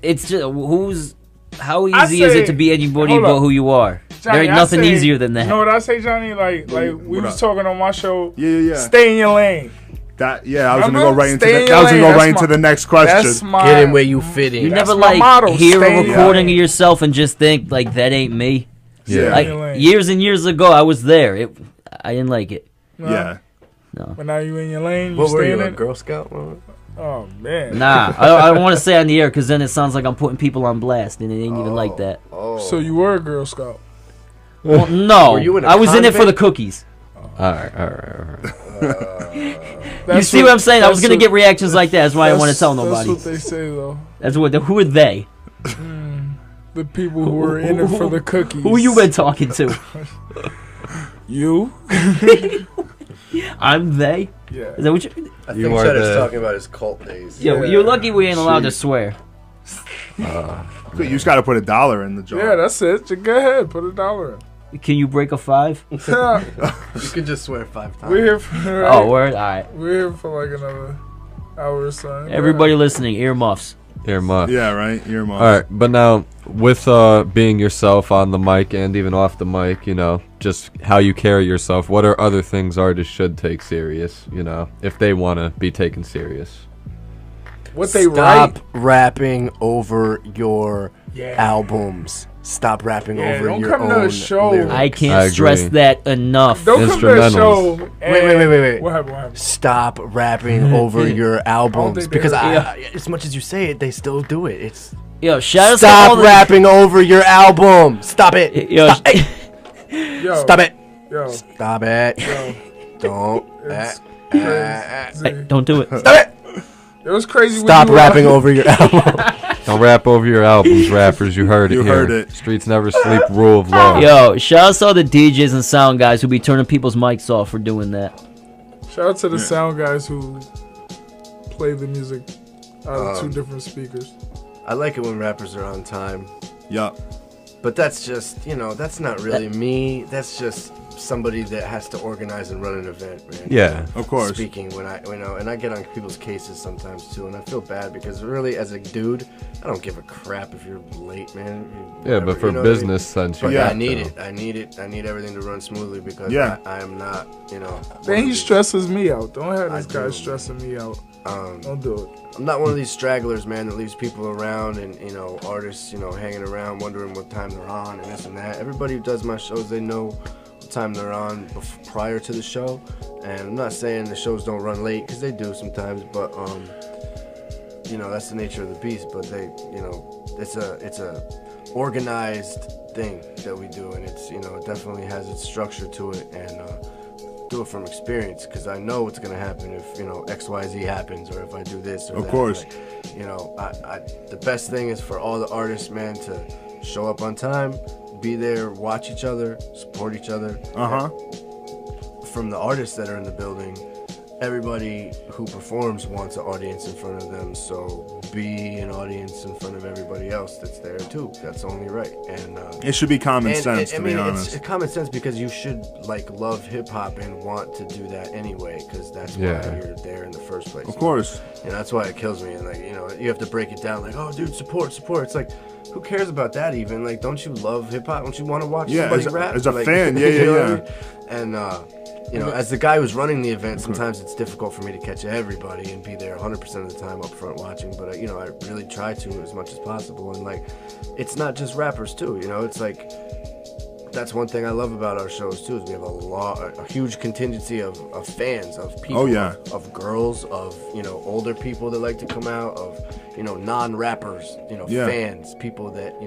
It's just how I easy is say- it to be anybody hold but up. who you are? Johnny, There ain't I nothing say- easier than that. You know what I say, Johnny? Like we what was up? talking on my show. Yeah. Stay in your lane. I was gonna Remember? go right into Stay in the, I was your gonna go lane. right That's into the next That's question. my. Get in where you fit in. You That's never my like motto, hear stay a in your recording of lane. yourself and just think like that ain't me. Yeah. Like your lane. years and years ago, I was there. I didn't like it. Yeah. But now you in your lane. You What were stay you, in a it. Girl Scout? What? Oh man. Nah, I don't want to say on the air because then it sounds like I'm putting people on blast, and it ain't even like that. Oh. So you were a Girl Scout. Well, no, Were you in a I was in it for the convent? cookies. All right. You see what I'm saying? I was that's gonna what- get reactions like that. That's why I didn't want to tell That's nobody. what they say though. That's what. Who are they? The people who were in it for the cookies. Who you been talking to? You? I'm they. Yeah. Is that what you? I You think are Cheddar's the- talking about his cult days. Yo, Yeah. you're lucky we ain't allowed to swear. You just gotta put $1 in the jar. Yeah, that's it. Just go ahead. Put $1 Can you break a 5? in. You can just swear 5 times. We're here for. Oh, word. All right. We're here for like another hour or so. Everybody listening, earmuffs. Earmuff. Yeah, right. You're All right, but now with being yourself on the mic and even off the mic, you know, just how you carry yourself. What are other things artists should take serious? You know, if they want to be taken serious. What they Stop write. rapping over your Yeah. albums. Stop rapping Yeah, over don't your come to own the show. lyrics. I I can't stress agree. that enough. Don't come to the Instrumentals. show. and- Wait. What happened? What happened? Stop rapping over your albums think they because heard as much as you say it, they still do it. It's Yo, shout out to all stop the rapping over your album. Stop it. Yo, Stop it. Yo. Stop it. Yo. Stop it. Yo. Don't. It's Hey, don't do it. Stop it. It was crazy. when Stop you were- rapping over your album. Don't rap over your albums, rappers. You heard it You here. heard it. Streets never sleep. Rule of law. Yo, shout out to all the DJs and sound guys who be turning people's mics off for doing that. Shout out to the sound guys who play the music out of 2 different speakers. I like it when rappers are on time. Yup. But that's just, that's not really me. That's just somebody that has to organize and run an event, man. Yeah, of course. Speaking when and I get on people's cases sometimes too, and I feel bad because really, as a dude, I don't give a crap if you're late, man. Yeah, but for business sense, but yeah, I need it. I need everything to run smoothly because I am not, Then he stresses me out. Don't have this guy do, stressing me out. Don't do it. I'm not one of these stragglers, man, that leaves people around and, artists, hanging around wondering what time they're on and this and that. Everybody who does my shows, they know what time they're on prior to the show. And I'm not saying the shows don't run late, because they do sometimes, but, that's the nature of the beast. But they, it's a organized thing that we do, and it's, it definitely has its structure to it, and, do it from experience, because I know what's gonna happen if XYZ happens, or if I do this or of that. course. Like, the best thing is for all the artists, man, to show up on time, be there, watch each other, support each other. From the artists that are in the building, everybody who performs wants an audience in front of them, so be an audience in front of everybody else that's there too. That's only right. And it should be common sense, to be honest. It's common sense, because you should love hip hop and want to do that anyway, because that's why you're there in the first place. Of course. That's why it kills me. And you have to break it down. Oh, dude, support. It's like, who cares about that even? Don't you love hip hop? Don't you want to watch somebody rap? As a fan, yeah. And as the guy who's running the event, sometimes it's difficult for me to catch everybody and be there 100% of the time up front watching. But I really try to as much as possible. And it's not just rappers too. It's like, that's one thing I love about our shows too, is we have a huge contingency of fans, of people, of girls, of older people that like to come out, of non-rappers, fans, people that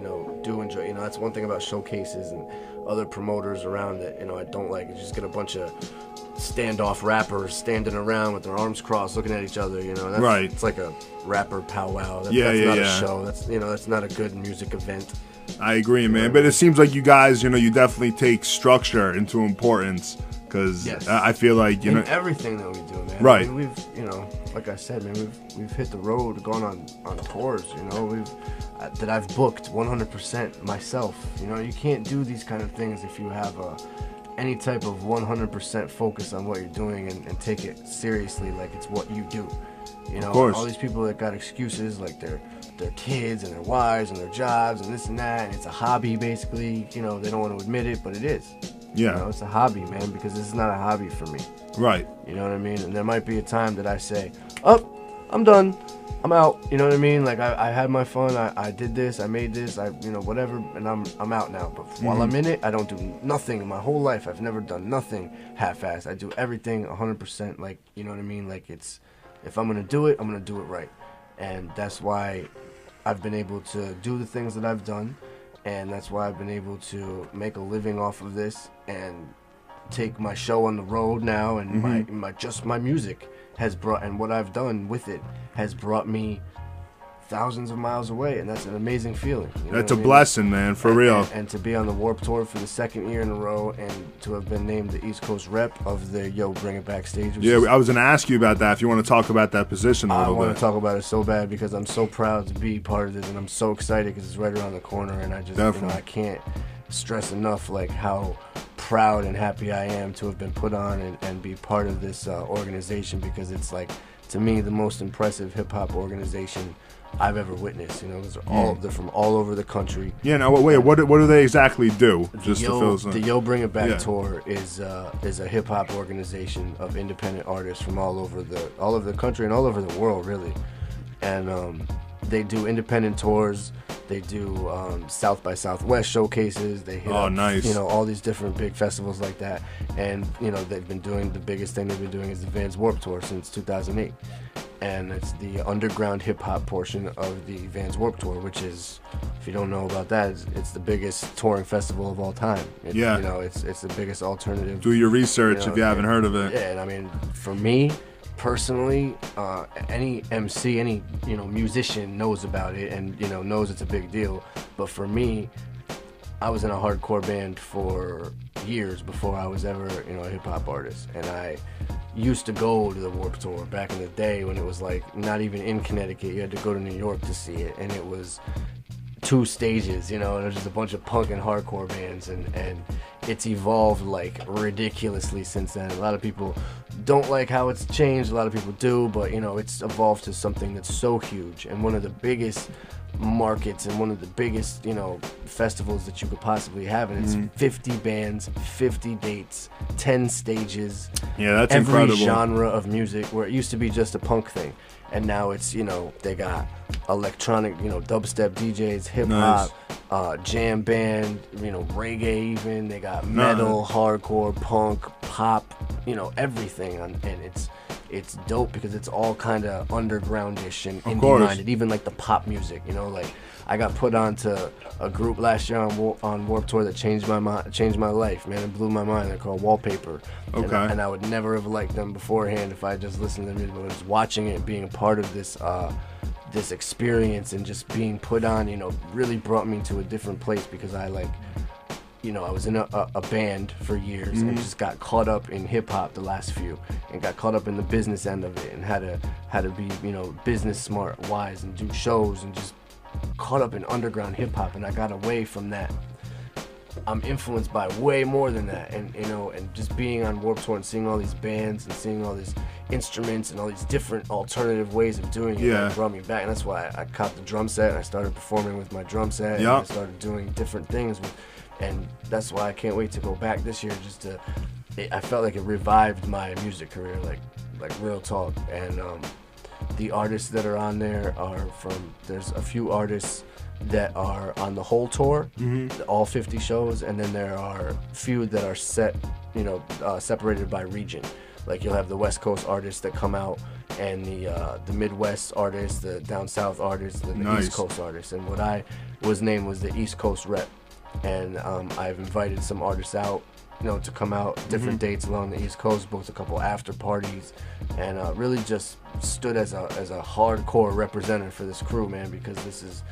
do enjoy. That's one thing about showcases and other promoters around that I don't like. You just get a bunch of standoff rappers standing around with their arms crossed, looking at each other. That's, right. It's like a rapper powwow. That's not a show. That's not a good music event. I agree, man. But it seems like you guys, you definitely take structure into importance, because I feel like in everything that we do, man. Right. I mean, we've, like I said, man, we've hit the road, gone on tours. That I've booked 100% myself. You can't do these kind of things if you have any type of 100% focus on what you're doing and take it seriously, like it's what you do. Of course. All these people that got excuses, like their kids and their wives and their jobs and this and that, and it's a hobby basically. They don't want to admit it, but it is. Yeah. It's a hobby, man, because this is not a hobby for me. Right. You know what I mean? And there might be a time that I say, I'm done, I'm out. You know what I mean? Like I had my fun, I did this, I made this, whatever, and I'm out now. But while I'm in it, I don't do nothing. In my whole life, I've never done nothing half-assed. I do everything 100%. Like, you know what I mean? Like, it's, if I'm gonna do it, I'm gonna do it right. And that's why I've been able to do the things that I've done, and that's why I've been able to make a living off of this and take my show on the road now, and my music has brought, and what I've done with it has brought me thousands of miles away, and that's an amazing feeling. That's a blessing, man, for real. And to be on the Warped Tour for the second year in a row, and to have been named the East Coast rep of the Yo Bring It Backstage. Yeah, I was going to ask you about that, if you want to talk about that position a little bit. I want to talk about it so bad, because I'm so proud to be part of this, and I'm so excited because it's right around the corner, and I just, I can't stress enough like how proud and happy I am to have been put on and be part of this organization, because it's like, to me, the most impressive hip-hop organization I've ever witnessed. They're from all over the country. Yeah. Now, wait. What do they exactly do? Just to fill us in. The Yo Bring It Back tour is a hip hop organization of independent artists from all over the country and all over the world, really. And they do independent tours. They do South by Southwest showcases. They hit up, nice. All these different big festivals like that. And they've been doing, the biggest thing they've been doing is the Vans Warped Tour since 2008. And it's the underground hip-hop portion of the Vans Warped Tour, which is, if you don't know about that, it's the biggest touring festival of all time. It's the biggest alternative. Do your research if you haven't heard of it. Yeah, and I mean, for me, personally, any MC, any musician knows about it and knows it's a big deal. But for me, I was in a hardcore band for years before I was ever a hip-hop artist, and I used to go to the Warped Tour back in the day when it was like not even in Connecticut. You had to go to New York to see it, and it was 2 stages, you know, and there's just a bunch of punk and hardcore bands, and it's evolved like ridiculously since then. A lot of people don't like how it's changed, a lot of people do, but you know, it's evolved to something that's so huge and one of the biggest markets and one of the biggest, you know, festivals that you could possibly have, and it's 50 bands, 50 dates, 10 stages. Yeah, that's every incredible. genre of music, where it used to be just a punk thing, and now it's, you know, they got electronic, you know, dubstep DJs, hip hop, jam band, you know, reggae even. They got metal, hardcore, punk, pop, you know, everything, and it's dope because it's all kind of undergroundish and indie-minded. Even like the pop music, you know, like I got put onto a group last year on Warped Tour that changed my life, man. It blew my mind. They're called Wallpaper. Okay. And I would never have liked them beforehand if I just listened to them. But I was watching it, being a part of this this experience, and just being put on, you know, really brought me to a different place, because I like, you know, I was in a band for years and just got caught up in hip hop the last few, and got caught up in the business end of it, and had to be, you know, business smart, wise, and do shows, and just caught up in underground hip hop, and I got away from that. I'm influenced by way more than that, and you know, and just being on Warped Tour and seeing all these bands and seeing all these instruments and all these different alternative ways of doing it, that brought me back. And that's why I caught the drum set and I started performing with my drum set, and I started doing different things and that's why I can't wait to go back this year, just to I felt like it revived my music career, like real talk. And the artists that are on there are there's a few artists that are on the whole tour, all 50 shows, and then there are few that are set, you know, separated by region. Like you'll have the West Coast artists that come out, and the Midwest artists, the down south artists, and the East Coast artists. And what I was named was the East Coast rep, and I've invited some artists out, you know, to come out different dates along the East Coast, booked a couple after parties, and really just stood as a hardcore representative for this crew, man, because this is,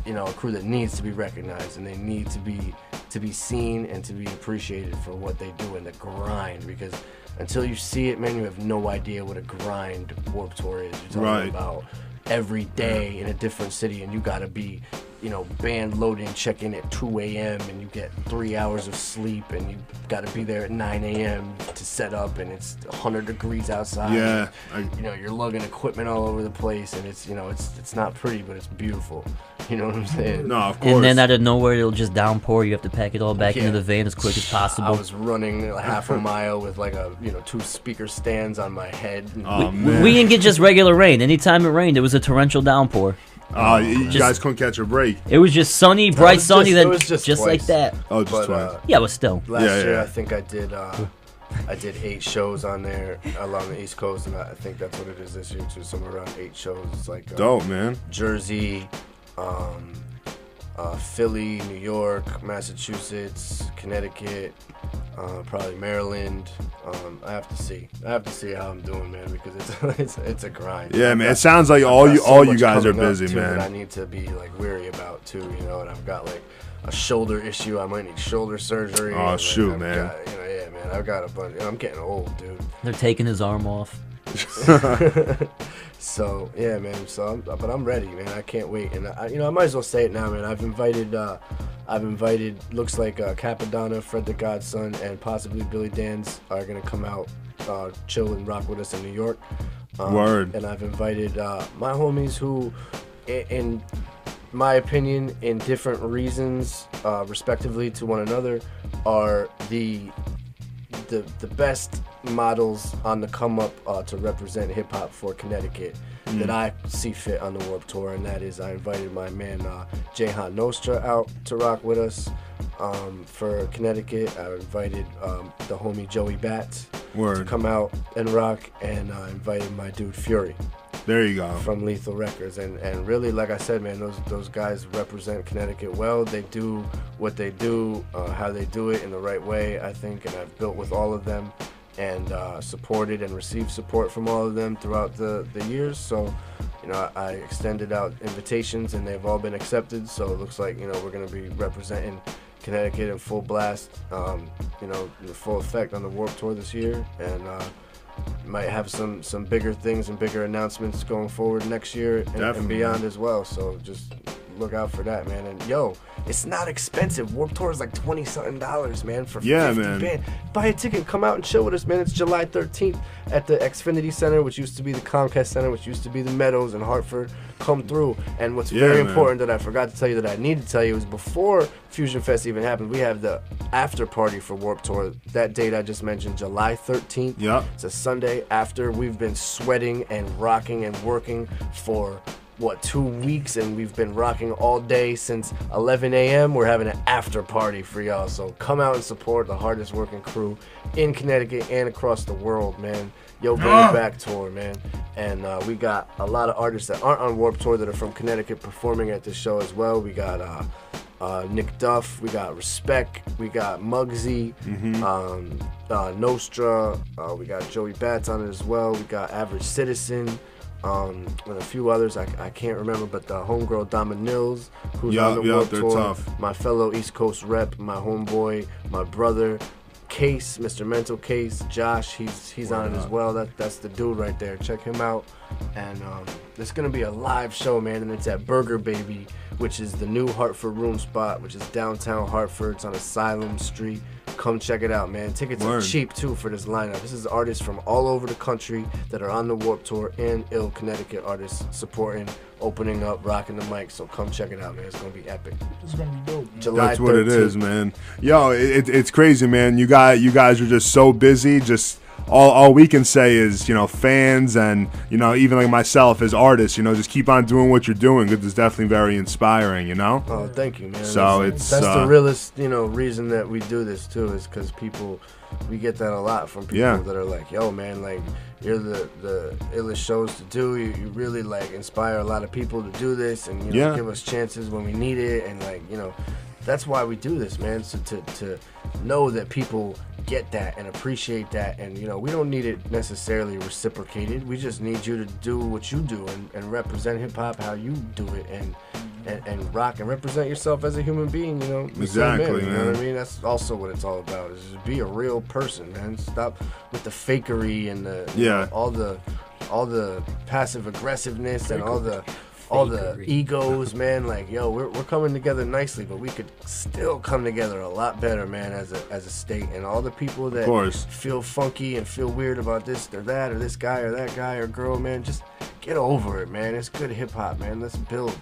you know, a crew that needs to be recognized, and they need to be seen and to be appreciated for what they do in the grind, because until you see it, man, you have no idea what a grind Warped Tour is. You're talking about every day in a different city, and you gotta be, you know, band loading, check in at 2 a.m. and you get 3 hours of sleep, and you gotta be there at 9 a.m. to set up, and it's 100 degrees outside. Yeah. You know, you're lugging equipment all over the place, and it's, you know, it's not pretty, but it's beautiful. You know what I'm saying? No, of course. And then out of nowhere, it'll just downpour. You have to pack it all back into the van as quick as possible. I was running half a mile with like 2 speaker stands on my head. Oh, man. We didn't get just regular rain. Anytime it rained, it was a torrential downpour. You guys couldn't catch a break. It was just sunny, bright sunny, it then was just twice. like that. Oh, just twice. Yeah, but still. Last year, I think I did 8 shows on there along the East Coast, and I think that's what it is this year too. Somewhere around 8 shows. It's like Dope, man. Jersey, Philly, New York, Massachusetts, Connecticut, probably Maryland. I have to see how I'm doing, man, because it's a grind. Yeah, man. It sounds like all you guys are busy, man. That I need to be like weary about too, you know. And I've got like a shoulder issue. I might need shoulder surgery. Oh shoot, man. Yeah, man. I've got a bunch. I'm getting old, dude. They're taking his arm off. So yeah, man. But I'm ready, man. I can't wait, and I might as well say it now, man. I've invited. Looks like Capadonna, Fred the Godson, and possibly Billy Danz are gonna come out, chill and rock with us in New York. Word. And I've invited my homies who, in my opinion, in different reasons, respectively to one another, are the best models on the come up to represent hip hop for Connecticut that I see fit on the Warped Tour, and that is I invited my man Jehan Nostra out to rock with us for Connecticut. I invited the homie Joey Bats to come out and rock, and I invited my dude Fury. There you go. From Lethal Records, and really, like I said, man, those guys represent Connecticut well. They do what they do, how they do it in the right way, I think, and I've built with all of them, and supported and received support from all of them throughout the years. So, you know, I extended out invitations, and they've all been accepted. So it looks like, you know, we're gonna be representing Connecticut in full blast, you know, in full effect on the Warped Tour this year, and might have some bigger things and bigger announcements going forward next year and beyond as well. So just look out for that, man. And yo, it's not expensive. Warped Tour is like $20-something, man, for 50 man. band. Buy a ticket, come out and chill with us, man. It's July 13th at the Xfinity Center, which used to be the Comcast Center, which used to be the Meadows in Hartford. Come through. And what's very important that I forgot to tell you that I need to tell you is before Fusion Fest even happened, we have the after party for Warped Tour. That date I just mentioned, July 13th. Yep. It's a Sunday after we've been sweating and rocking and working for 2 weeks, and we've been rocking all day since 11 a.m. We're having an after party for y'all, so come out and support the hardest working crew in Connecticut and across the world, man. Yo, Bring It Back tour, man. And we got a lot of artists that aren't on Warped Tour that are from Connecticut performing at this show as well. We got Nick Duff, we got Respect, we got Muggsy, Nostra, we got Joey Bats on it as well. We got Average Citizen, and a few others I can't remember, but the homegirl Dama Nils, who's on the Warped Tour. Tough. My fellow East Coast rep, my homeboy, my brother, Case, Mr. Mental Case, Josh, he's on it as well. That's the dude right there. Check him out. And it's gonna be a live show, man, and it's at Burger Baby, which is the new Hartford room spot, which is downtown Hartford. It's on Asylum Street. Come check it out, man. Tickets are cheap too for this lineup. This is artists from all over the country that are on the Warped Tour, and ill Connecticut artists supporting, opening up, rocking the mic. So come check it out, man. It's gonna be epic. It's gonna be dope. July That's what 13th. it is, man. Yo, it's crazy, man. You guys are just so busy. Just all we can say is, fans and, even like myself as artists, just keep on doing what you're doing, because it's definitely very inspiring, Oh, thank you, man. So that's the realest, reason that we do this too, is because we get that a lot from people that are like, yo, man, like, you're the illest shows to do. You really like inspire a lot of people to do this, and give us chances when we need it, and like, that's why we do this, man. So to know that people get that and appreciate that, and we don't need it necessarily reciprocated. We just need you to do what you do and represent hip hop how you do it, and rock and represent yourself as a human being. Exactly, man. You know man. what I mean? That's also what it's all about. Is just be a real person, man. Stop with the fakery and the all the passive aggressiveness and all the egos, man. Like, yo, we're coming together nicely, but we could still come together a lot better, man, as a state. And all the people that feel funky and feel weird about this or that or this guy or that guy or girl, man, just get over it, man. It's good hip hop, man. Let's build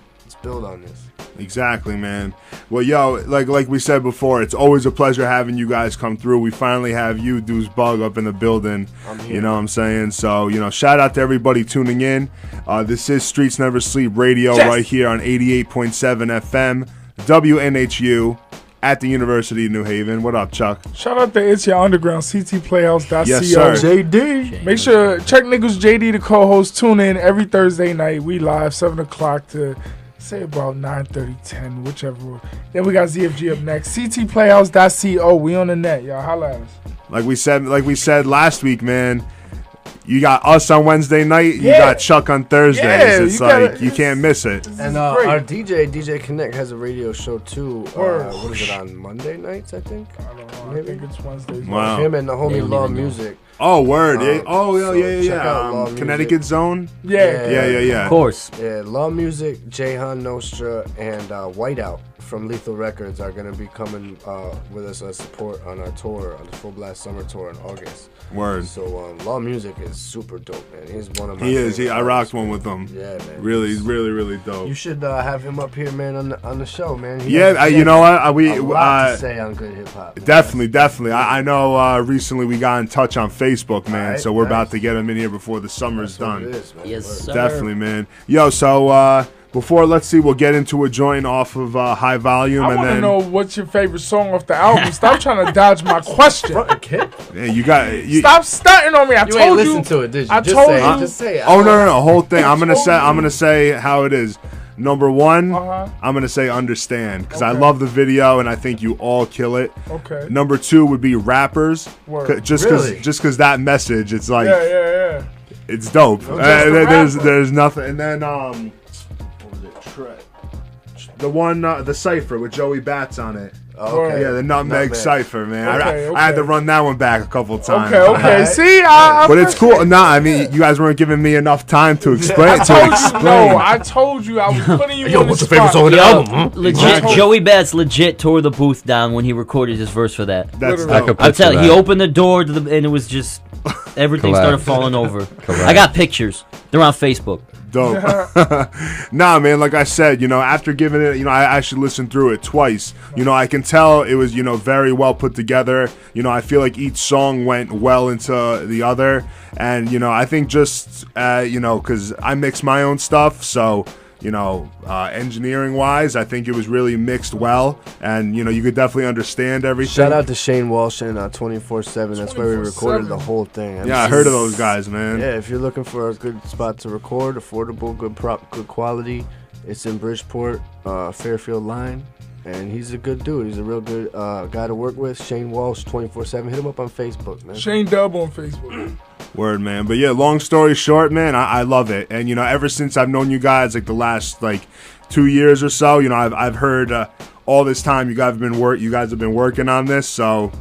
on this. Exactly, man. Well, yo, like we said before, it's always a pleasure having you guys come through. We finally have you, Deuce Bug, up in the building. I'm here. You know what I'm saying? So, shout out to everybody tuning in. This is Streets Never Sleep Radio right here on 88.7 FM, WNHU, at the University of New Haven. What up, Chuck? Shout out to It's Your Underground, ctplayhouse.co. Yes, sir. JD. Make sure, check niggas JD, the co-host. Tune in every Thursday night. We live 7 o'clock to say about 9:30, 10, whichever. Then we got ZFG up next. ctplayhouse.co. We on the net, y'all. Holla at us. Like we said last week, man. You got us on Wednesday night. You got Chuck on Thursdays. Yeah, you can't miss it. And our DJ Connect has a radio show too. What is it, on Monday nights? I think. I don't know. Maybe. I think it's Wednesdays. Wow. Him and the homie Law Music. Oh, word. So check out Law Connecticut Music. Zone. Yeah. Of course. Yeah, Law Music, Jahan Nostra, and Whiteout from Lethal Records are going to be coming with us as support on our tour, on the Full Blast Summer Tour in August. Word. So Law Music is super dope, man. He's one of my He is. favorite I rocked artists. one with him. Yeah, man. Really, really, really dope. You should have him up here, man, on the show, man. You know what? We a lot to say on good hip hop. Definitely. I know. Recently we got in touch on Facebook, man. Right, so we're nice. about to get him in here before the summer's That's what done. it is, man. Yes, sir. Definitely, man. Yo, so before, let's see, we'll get into a joint off of High Volume, I and want to then know what's your favorite song off the album. Stop trying to dodge my question. yeah, you got. Stop stunting on me. I You told ain't you. listen to it, did you? I Just told say it. you. Just say it. Oh no, whole thing. I'm gonna say how it is. Number one, Uh-huh. I'm gonna say Understand, because I Okay. love the video and I think you all kill it. Okay. Number two would be Rappers, Word. just Really? because that message, it's like Yeah. it's dope. just a rapper. There's nothing, and then what was it? The one, the Cipher with Joey Bats on it. Okay. Yeah, the Nutmeg Cipher, man. I had to run that one back a couple times. Okay. See, but it's cool. Nah, I mean, you guys weren't giving me enough time to explain. I told you I was putting you on the spot. favorite song on the album? Legit, Joey Bats legit tore the booth down when he recorded his verse for that. I'm telling you, he opened the door and it was just everything started falling over. I got pictures. They're on Facebook. Dope. Nah, man, like I said, after giving it, I actually listened through it twice. I can tell it was, very well put together. I feel like each song went well into the other. And, I think just, because I mix my own stuff, so... engineering wise, I think it was really mixed well, and you could definitely understand everything. Shout out to Shane Walsh and 24/7. That's where we recorded the whole thing. I heard of those guys, man. Yeah, if you're looking for a good spot to record, affordable, good quality, it's in Bridgeport, Fairfield Line, and he's a good dude. He's a real good guy to work with. Shane Walsh 24/7. Hit him up on Facebook, man. Shane Dub on Facebook. Word, man. But yeah, long story short, man, I love it. And, ever since I've known you guys, like the last, 2 years or so, I've heard all this time you guys have been working on this. So,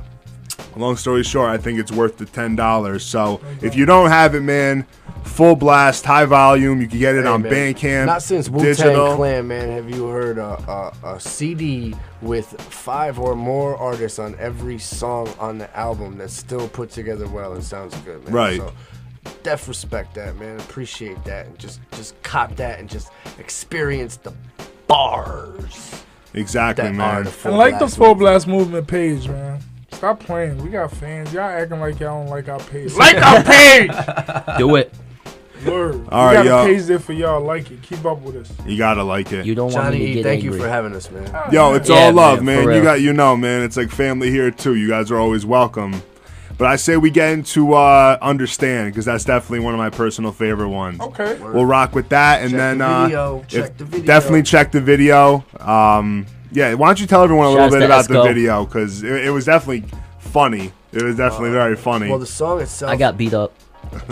long story short, I think it's worth the $10. So, if you don't have it, man, full blast, high volume. You can get it on Bandcamp. Not since Wu-Tang Clan, man, have you heard a CD with 5 or more artists on every song on the album that's still put together well and sounds good, man. Right. So, def respect that, man. Appreciate that, and just cop that and just experience the bars. Exactly, man. And like the Full Blast Movement page, man. Stop playing. We got fans. Y'all acting like y'all don't like our page. Like our page! Do it. Word. All right, we got a page there for y'all. Like it. Keep up with us. You gotta like it. You don't want me to get thank angry. you for having us, man. Yo, it's all love, man. You man. It's like family here too. You guys are always welcome. But I say we get into Understand, because that's definitely one of my personal favorite ones. Okay. We'll rock with that, and then check the video. Definitely check the video. Yeah, why don't you tell everyone a little bit about the video, because it was definitely funny. It was definitely very funny. Well, the song itself. I got beat up.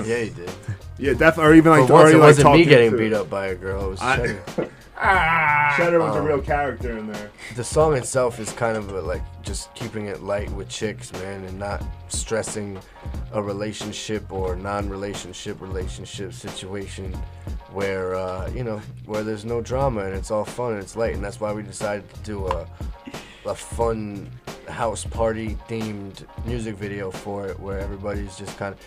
Yeah, you did. Yeah, definitely. Or even like, it wasn't me getting to. beat up by a girl. It was Cheddar. Cheddar was a real character in there. The song itself is kind of like just keeping it light with chicks, man, and not stressing a relationship or non-relationship situation where where there's no drama and it's all fun and it's light, and that's why we decided to do a fun house party themed music video for it, where everybody's just kind of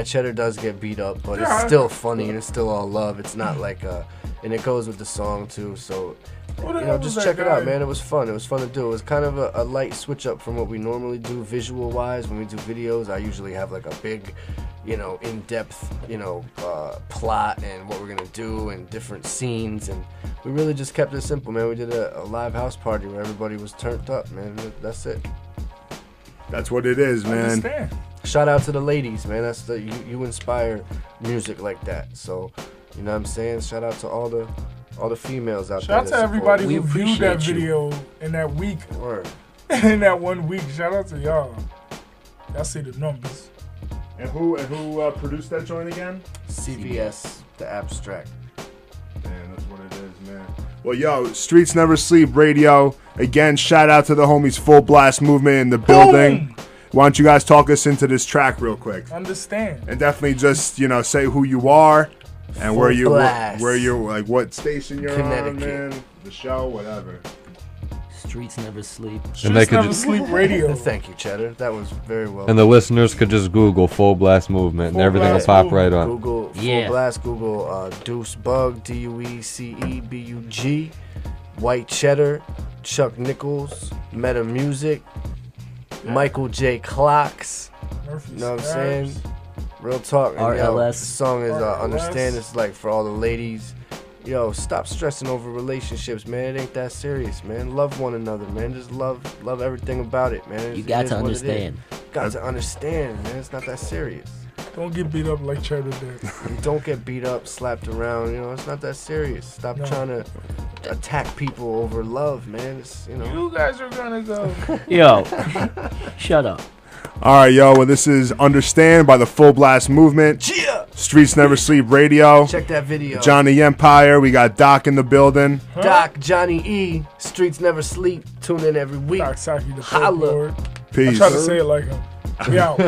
Cheddar does get beat up, but it's still funny and it's still all love. It's not like and it goes with the song too, so just check it out, man. It was fun. It was fun to do. It was kind of a light switch up from what we normally do visual wise. When we do videos, I usually have like a big in-depth plot and what we're gonna do and different scenes, and we really just kept it simple, man. We did a live house party where everybody was turned up, man. That's it. That's what it is, man. Shout out to the ladies, man. That's you inspire music like that. So, you know what I'm saying? Shout out to all the females out there. Shout out to everybody we who viewed that video in that week. In that 1 week. Shout out to y'all. Y'all see the numbers. And who produced that joint again? CBS, The Abstract. Man, that's what it is, man. Well, yo, Streets Never Sleep Radio. Again, shout out to the homies Full Blast Movement in the building. Why don't you guys talk us into this track real quick? Understand. And definitely just, say who you are and where you're like what station you're on, man. The show, whatever. Streets Never Sleep. Streets Never Sleep Radio. Thank you, Cheddar. That was very well. And the listeners could just Google Full Blast Movement and everything will pop right on. Google Full Blast. Google Deuce Bug, DUECEBUG, White Cheddar, Chuck Nichols, Meta Music, Michael J. Clocks. You know what I'm saying? Real talk. And, RLS. The song is Understand. It's like for all the ladies. Yo, stop stressing over relationships, man. It ain't that serious, man. Love one another, man. Just love everything about it, man. You got to understand. Got to understand, man. It's not that serious. Don't get beat up like Cheddar did. Don't get beat up, slapped around. It's not that serious. Stop trying to attack people over love, man. It's, You guys are gonna go. Yo, shut up. All right, yo. Well, this is Understand by the Full Blast Movement. Yeah. Streets Never Sleep Radio. Check that video. Jonny Empire. We got Doc in the building. Doc, Johnny E. Streets Never Sleep. Tune in every week. Doc Saki, the Holla. Lord. Peace. I try to say it like him. We out.